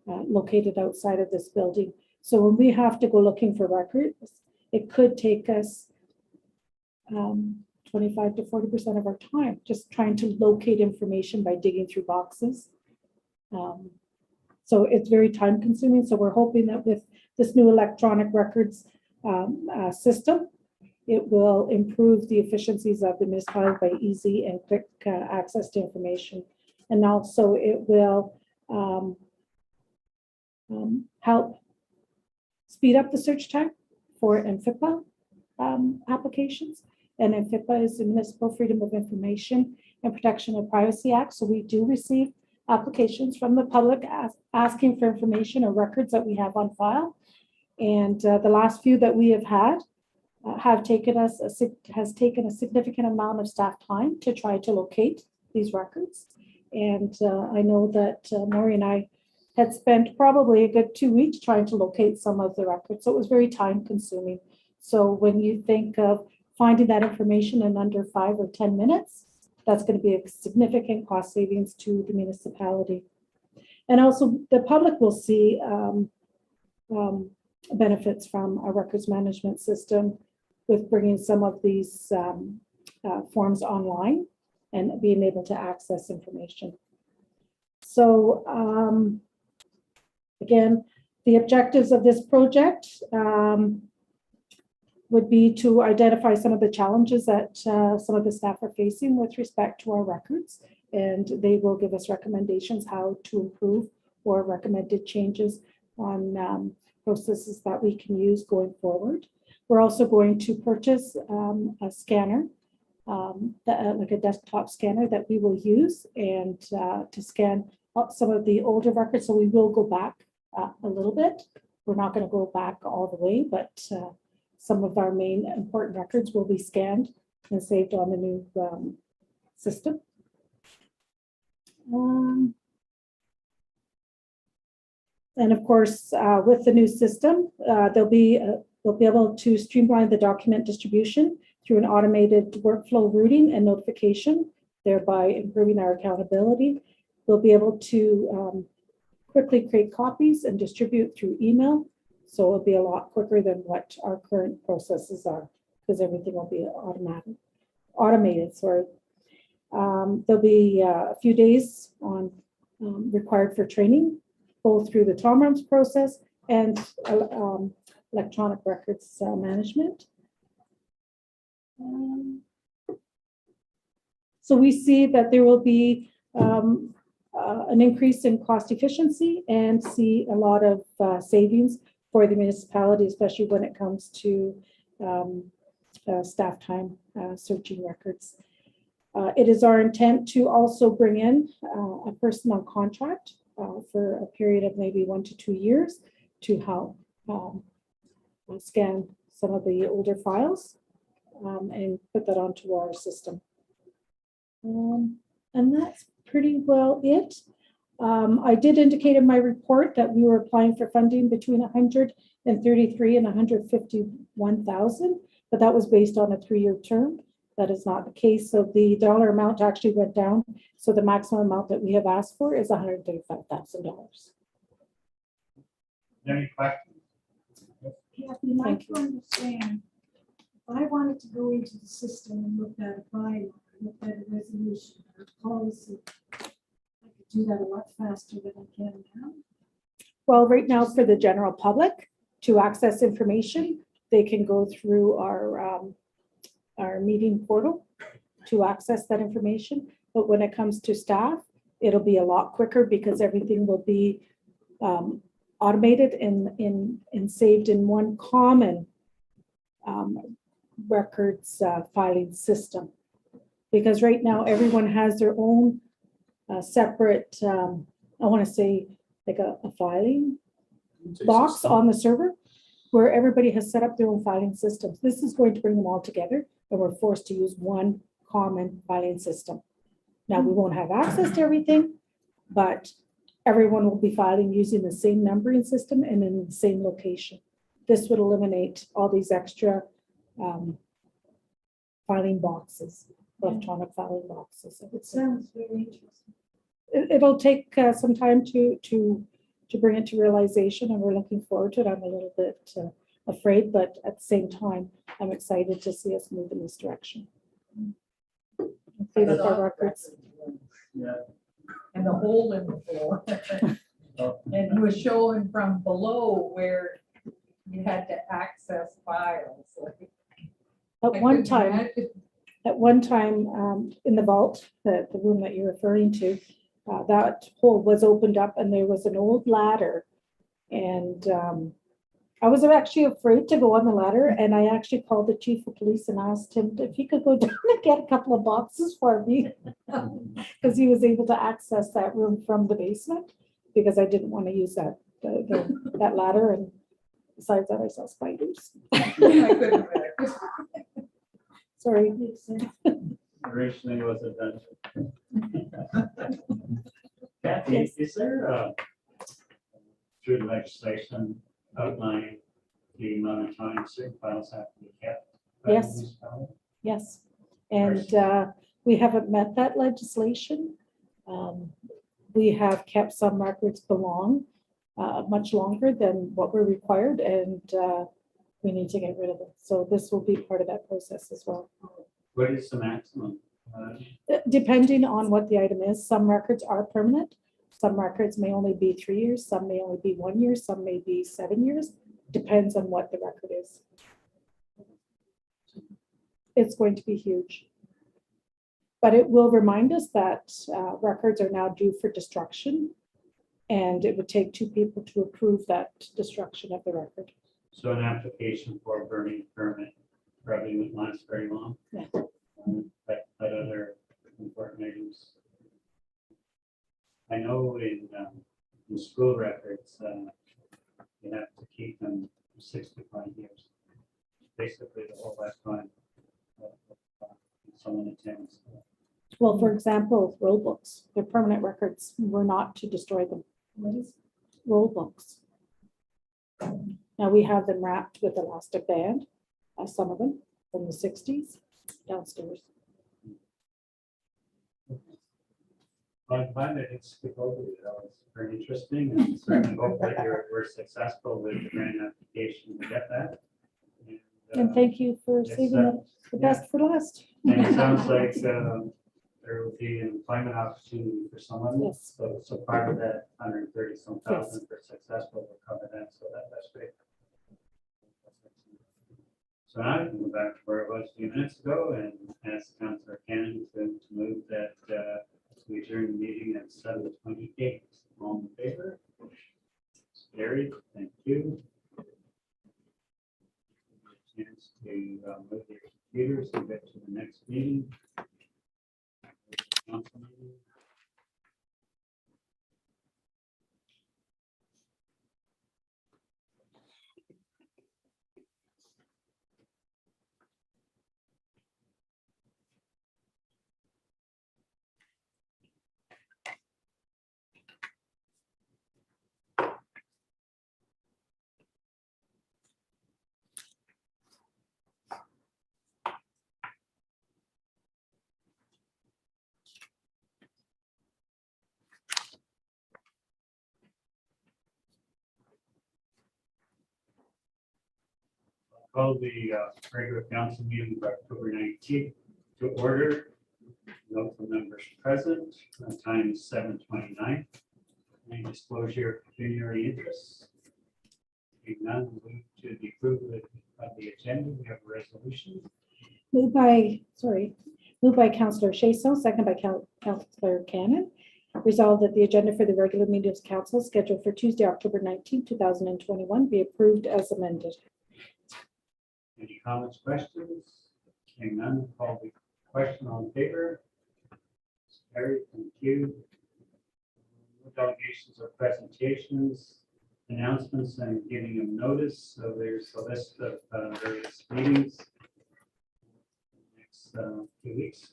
located outside of this building. So when we have to go looking for records, it could take us 25 to 40% of our time just trying to locate information by digging through boxes. So it's very time consuming. So we're hoping that with this new electronic records system, it will improve the efficiencies of the municipality by easy and quick access to information. And also it will help speed up the search time for MFIPA applications. And MFIPA is the Municipal Freedom of Information and Protection of Privacy Act. So we do receive applications from the public asking for information or records that we have on file. And the last few that we have had has taken a significant amount of staff time to try to locate these records. And I know that Maury and I had spent probably a good 2 weeks trying to locate some of the records. So it was very time consuming. So when you think of finding that information in under 5 or 10 minutes, that's going to be a significant cost savings to the municipality. And also the public will see benefits from a records management system with bringing some of these forms online and being able to access information. So again, the objectives of this project would be to identify some of the challenges that some of the staff are facing with respect to our records, and they will give us recommendations how to improve or recommended changes on processes that we can use going forward. We're also going to purchase a scanner, like a desktop scanner that we will use and to scan up some of the older records. So we will go back a little bit. We're not going to go back all the way, but some of our main important records will be scanned and saved on the new system. And of course, with the new system, we'll be able to streamline the document distribution through an automated workflow routing and notification, thereby improving our accountability. We'll be able to quickly create copies and distribute through email. So it'll be a lot quicker than what our current processes are, because everything will be automated. Sorry. There'll be a few days on required for training, both through the TOMRAMS process and electronic records management. So we see that there will be an increase in cost efficiency and see a lot of savings for the municipality, especially when it comes to staff time searching records. It is our intent to also bring in a person on contract for a period of maybe 1 to 2 years to help scan some of the older files and put that onto our system. And that's pretty well it. I did indicate in my report that we were applying for funding between 133 and 151,000, but that was based on a 3-year term. That is not the case. So the dollar amount actually went down. So the maximum amount that we have asked for is $135,000. Any questions? Kathy, I'd like to understand, if I wanted to go into the system and look at a bylaw, look at a resolution or policy, I could do that a lot faster than I can now. Well, right now for the general public to access information, they can go through our meeting portal to access that information. But when it comes to staff, it'll be a lot quicker because everything will be automated and saved in one common records filing system. Because right now everyone has their own separate, I want to say like a filing box on the server where everybody has set up their own filing systems. This is going to bring them all together and we're forced to use one common filing system. Now we won't have access to everything, but everyone will be filing using the same numbering system and in the same location. This would eliminate all these extra filing boxes, electronic filing boxes. It sounds very interesting. It'll take some time to to bring it to realization, and we're looking forward to it. I'm a little bit afraid, but at the same time, I'm excited to see us move in this direction. Clean up our records. Yeah. And the hole in the floor. And it was showing from below where you had to access files. At one time, in the vault, the room that you're referring to, that hole was opened up and there was an old ladder. And I was actually afraid to go on the ladder, and I actually called the chief of police and asked him if he could go down and get a couple of boxes for me. Because he was able to access that room from the basement, because I didn't want to use that ladder, and besides that, I saw spiders. Sorry. Originally was a dungeon. Kathy, is there through the legislation outlining the amount of time certain files have to be kept? by the Yes. municipality? Yes, and we haven't met that legislation. We have kept some records belong much longer than what we're required, and we need to get rid of it. So this will be part of that process as well. What is the maximum? Depending on what the item is, some records are permanent. Some records may only be 3 years, some may only be 1 year, some may be 7 years. Depends on what the record is. It's going to be huge. But it will remind us that records are now due for destruction, and it would take 2 people to approve that destruction of the record. So an application for a burning permit probably wouldn't last very long. Yeah. But other important items. I know in school records, you have to keep them for 65 years. Basically the whole lifetime someone attends. Well, for example, roll books, they're permanent records. We're not to destroy them. What is roll books? Now we have them wrapped with elastic band, some of them from the 60s downstairs. I find that it's very interesting, and certainly hope that we're successful with the grant application to get that. And thank you for yes, saving the best for last. And it sounds like there will be an employment opportunity for someone. Yes. So part of that 130 some thousand for successful will cover that, so that's great. So now I can go back to where it was a few minutes ago and ask Councillor Cannon to move that we adjourn the meeting at 7:28. All in favor? Carried. Thank you. Chance to move your computers and get to the next meeting. Council meeting. Call the regular council meeting of October 19th to order. Local members present. Time is 7:29. Any disclosure of pecuniary interests? Being none, move to the approval of the agenda. We have a resolution. Moved by Councillor Chason, second by Councillor Cannon. Resolved that the agenda for the regular meeting of council scheduled for Tuesday, October 19th, 2021 be approved as amended. Any comments, questions? Hearing none, call the question. All in favor? Carried. Thank you. No delegations or presentations, announcements and giving of notice. So there's a list of various meetings next few weeks.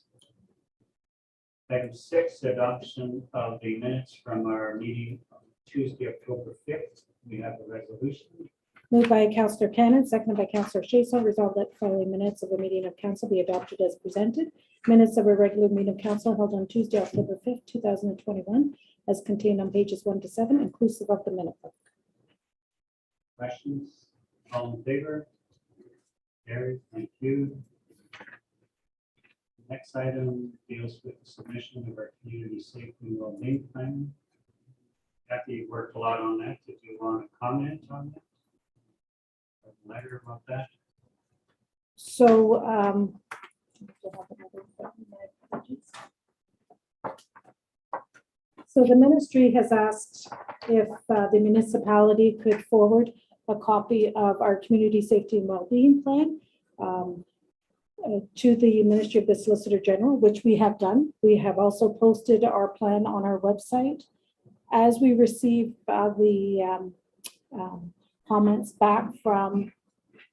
Item 6, adoption of the minutes from our meeting on Tuesday, October 5th. We have a resolution. Moved by Councillor Cannon, seconded by Councillor Chason. Resolved that the following minutes of the meeting of council be adopted as presented. Minutes of a regular meeting of council held on Tuesday, October 5th, 2021, as contained on pages 1 to 7, inclusive of the minute book. Questions? All in favor? Carried, thank you. Next item deals with the submission of our community safety and well-being plan. Kathy, you worked a lot on that. Did you want to comment on that? A letter about that? So, so the ministry has asked if the municipality could forward a copy of our community safety and well-being plan to the Ministry of the Solicitor General, which we have done. We have also posted our plan on our website. As we receive the comments back from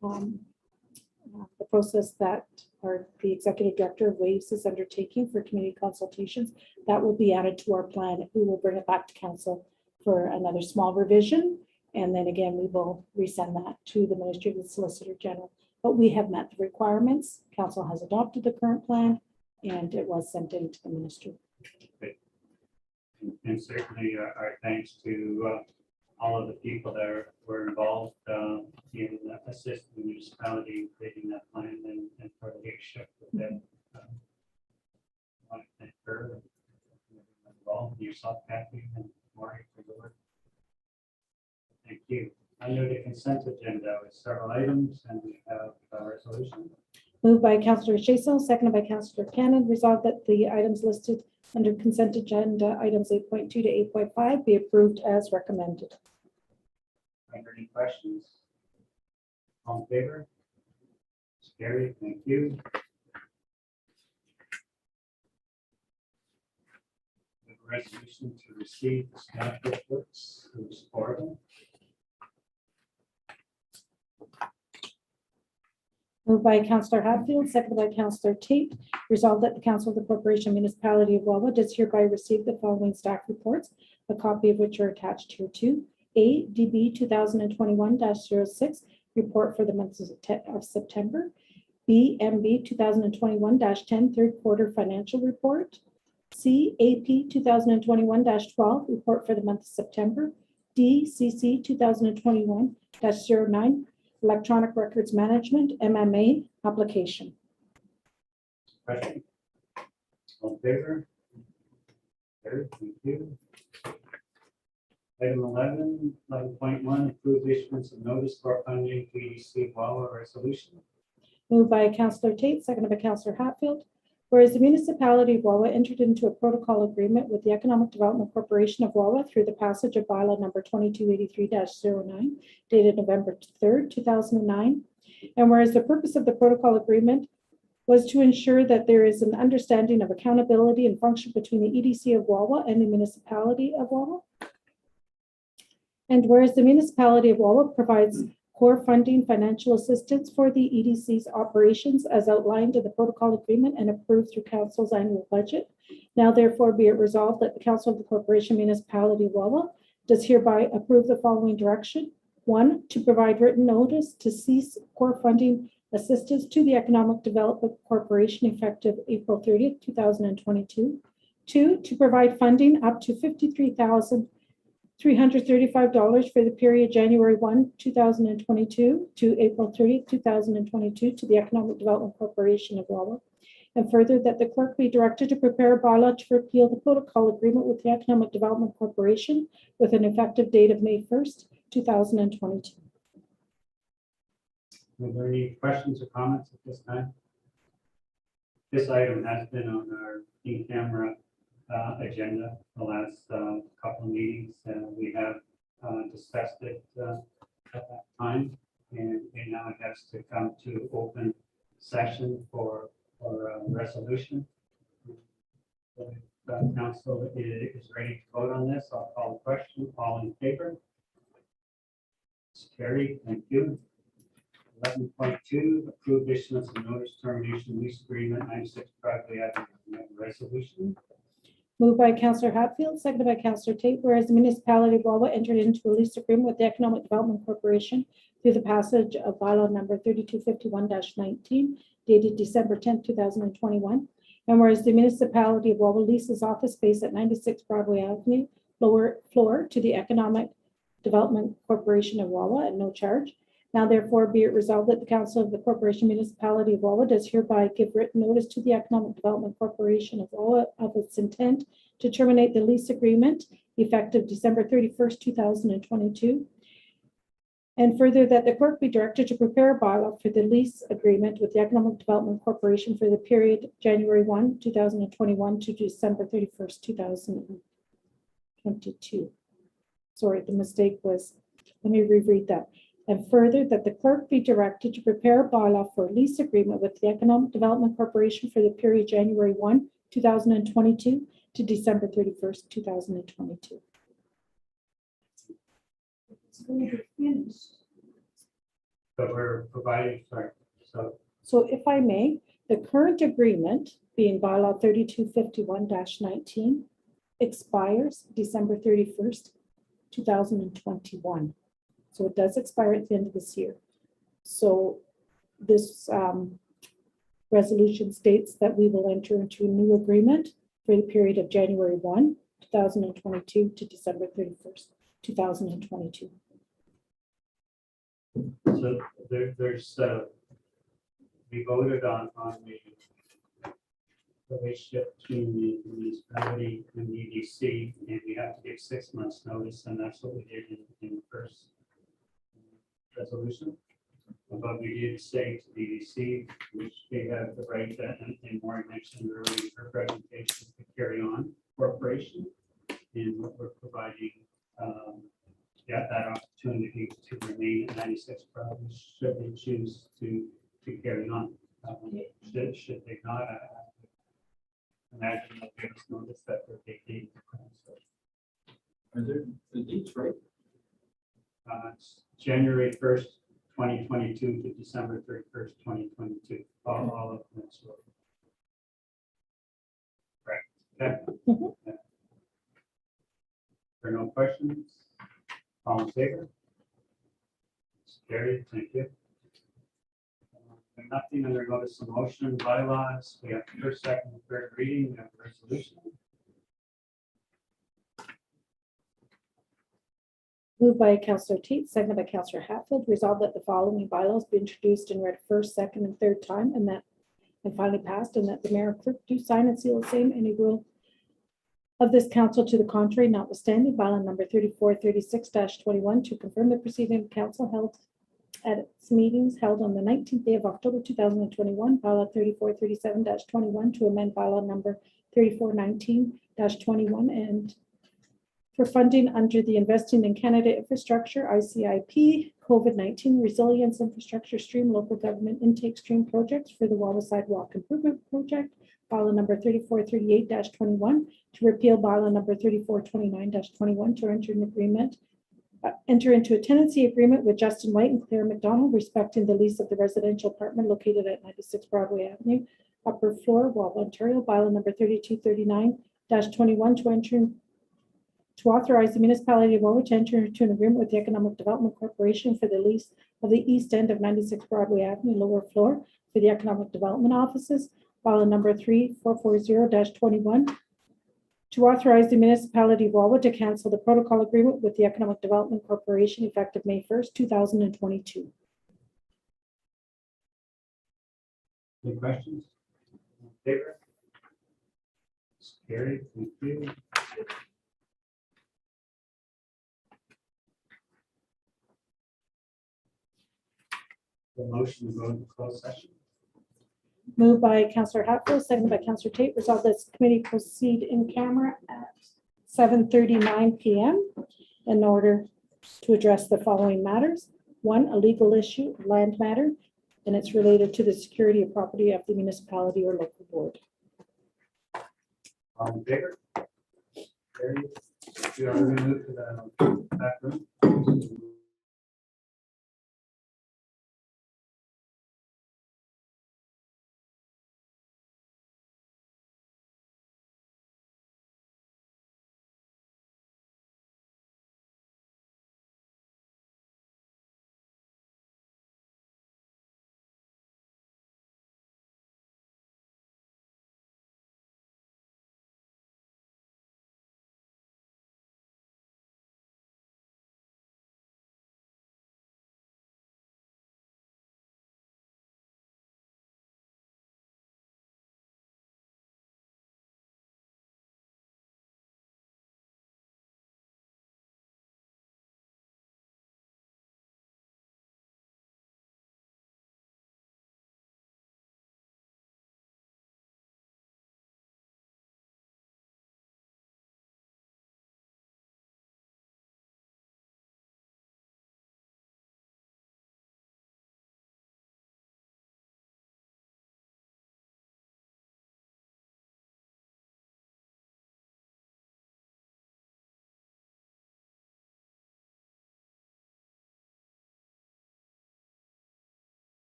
the process that the executive director of WAVES is undertaking for community consultations, that will be added to our plan. We will bring it back to council for another small revision. And then again, we will resend that to the Ministry of the Solicitor General. But we have met the requirements. Council has adopted the current plan and it was sent into the ministry. And certainly our thanks to all of the people that were involved in assisting the municipality in creating that plan and for the leadership of that. I want to thank her and everyone involved, yourself, Kathy, and Maury for the work. Thank you. Under the consent agenda with several items, and we have a resolution. Moved by Councillor Chasel, seconded by Councillor Cannon, resolved that the items listed under consent agenda, items 8.2 to 8.5, be approved as recommended. Are there any questions? All in favor? It's carried. Thank you. The resolution to receive the staff reports is forwarded. Moved by Councillor Hatfield, seconded by Councillor Tate, resolved that the Council of the Corporation Municipality of Wawa does hereby receive the following staff reports, a copy of which are attached here too. A, DB 2021-06, report for the month of September. B, MB 2021-10, third quarter financial report. C, AP 2021-12, report for the month of September. D, CC 2021-09, electronic records management, MMA, application. Question? All in favor? Carried. Thank you. Item 11.1, approve issuance of notice for funding PDC Wawa resolution. Moved by Councillor Tate, seconded by Councillor Hatfield. Whereas the municipality of Wawa entered into a protocol agreement with the Economic Development Corporation of Wawa through the passage of bylaw number 2283-09, dated November 3rd, 2009. And whereas the purpose of the protocol agreement was to ensure that there is an understanding of accountability and function between the EDC of Wawa and the municipality of Wawa. And whereas the municipality of Wawa provides core funding financial assistance for the EDC's operations as outlined in the protocol agreement and approved through council's annual budget. Now therefore be it resolved that the Council of the Corporation Municipality of Wawa does hereby approve the following direction. 1, to provide written notice to cease core funding assistance to the Economic Development Corporation effective April 30th, 2022. 2, to provide funding up to $53,335 for the period January 1, 2022 to April 30, 2022 to the Economic Development Corporation of Wawa. And further, that the clerk be directed to prepare a bylaw to repeal the protocol agreement with the Economic Development Corporation with an effective date of May 1st, 2022. Are there any questions or comments at this time? This item has been on our in-camera agenda the last couple of meetings. We have discussed it at that time, and now it has to come to open session for resolution. So if council is ready to vote on this, I'll call the question. All in favor? It's carried. Thank you. 11.2, approved issuance of notice termination lease agreement 96 Broadway Avenue resolution. Moved by Councillor Hatfield, seconded by Councillor Tate, whereas the municipality of Wawa entered into a lease agreement with the Economic Development Corporation through the passage of bylaw number 3251-19, dated December 10, 2021. And whereas the municipality of Wawa leases office space at 96 Broadway Avenue floor to the Economic Development Corporation of Wawa at no charge. Now therefore be it resolved that the Council of the Corporation Municipality of Wawa does hereby give written notice to the Economic Development Corporation of Wawa of its intent to terminate the lease agreement effective December 31st, 2022. And further, that the clerk be directed to prepare a bylaw for the lease agreement with the Economic Development Corporation for the period January 1, 2021 to December 31st, 2022. Sorry, the mistake was, let me reread that. And further, that the clerk be directed to prepare a bylaw for a lease agreement with the Economic Development Corporation for the period January 1, 2022 to December 31st, 2022. It's going to be finished. But we're providing, sorry, so So if I may, the current agreement being bylaw 3251-19 expires December 31st, 2021. So it does expire at the end of this year. So this resolution states that we will enter into a new agreement for the period of January 1, 2022 to December 31st, 2022. so there's, we voted on the relationship between the municipality and the EDC, and we have to give 6 months notice, and that's what we did in the first resolution. But we did say to the EDC, which they have the right that, and Maureen mentioned earlier in her presentation, to carry on cooperation, and what we're providing, that opportunity to remain at 96 probably should they choose to carry on. Should they not, imagine they'll give us notice that they're vacating. Are there the dates right? It's January 1st, 2022 to December 31st, 2022. All of them. Correct. Okay. Mhm. There are no questions? All in favor? It's carried. Thank you. And nothing under notice of motion bylaws. We have first, second, and third reading. We have a resolution. Moved by Councillor Tate, seconded by Councillor Hatfield, resolved that the following bylaws be introduced and read first, second, and third time, and finally passed, and that the mayor and clerk do sign and seal the same. Any rule of this council to the contrary notwithstanding, bylaw number 3436-21 to confirm the proceeding of council held at its meetings held on the 19th day of October 2021, bylaw 3437-21 to amend bylaw number 3419-21 and for funding under the Investing in Canada Infrastructure, ICIP, COVID-19 Resilience Infrastructure Stream Local Government Intake Stream Projects for the Wawa Sidewalk Improvement Project, bylaw number 3438-21, to repeal bylaw number 3429-21, to enter into a tenancy agreement with Justin White and Claire McDonald respecting the lease of the residential apartment located at 96 Broadway Avenue, upper floor, Wawa, Ontario, bylaw number 3239-21, to authorize the municipality of Wawa to enter into an agreement with the Economic Development Corporation for the lease of the east end of 96 Broadway Avenue, lower floor, for the Economic Development Offices, bylaw number 3440-21, to authorize the municipality of Wawa to cancel the protocol agreement with the Economic Development Corporation effective May 1st, 2022. Any questions? All in favor? It's carried. Thank you. The motion to go into closed session. Moved by Councillor Hatfield, seconded by Councillor Tate, resolved that this committee proceed in camera at 7:39 p.m. in order to address the following matters. One, a legal issue, land matter, and it's related to the security of property of the municipality or local board. All in favor? Carried. We are going to move to the back room.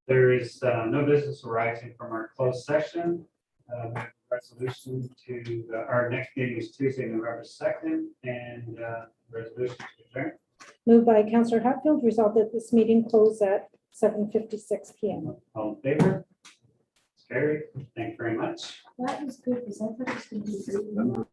There is no business arising from our closed session. Resolution to, our next meeting is Tuesday, November 2nd, and resolution to adjourn. Moved by Councillor Hatfield, resolved that this meeting close at 7:56 PM. All in favor? It's carried. Thank you very much. That was good, because I thought it was gonna be.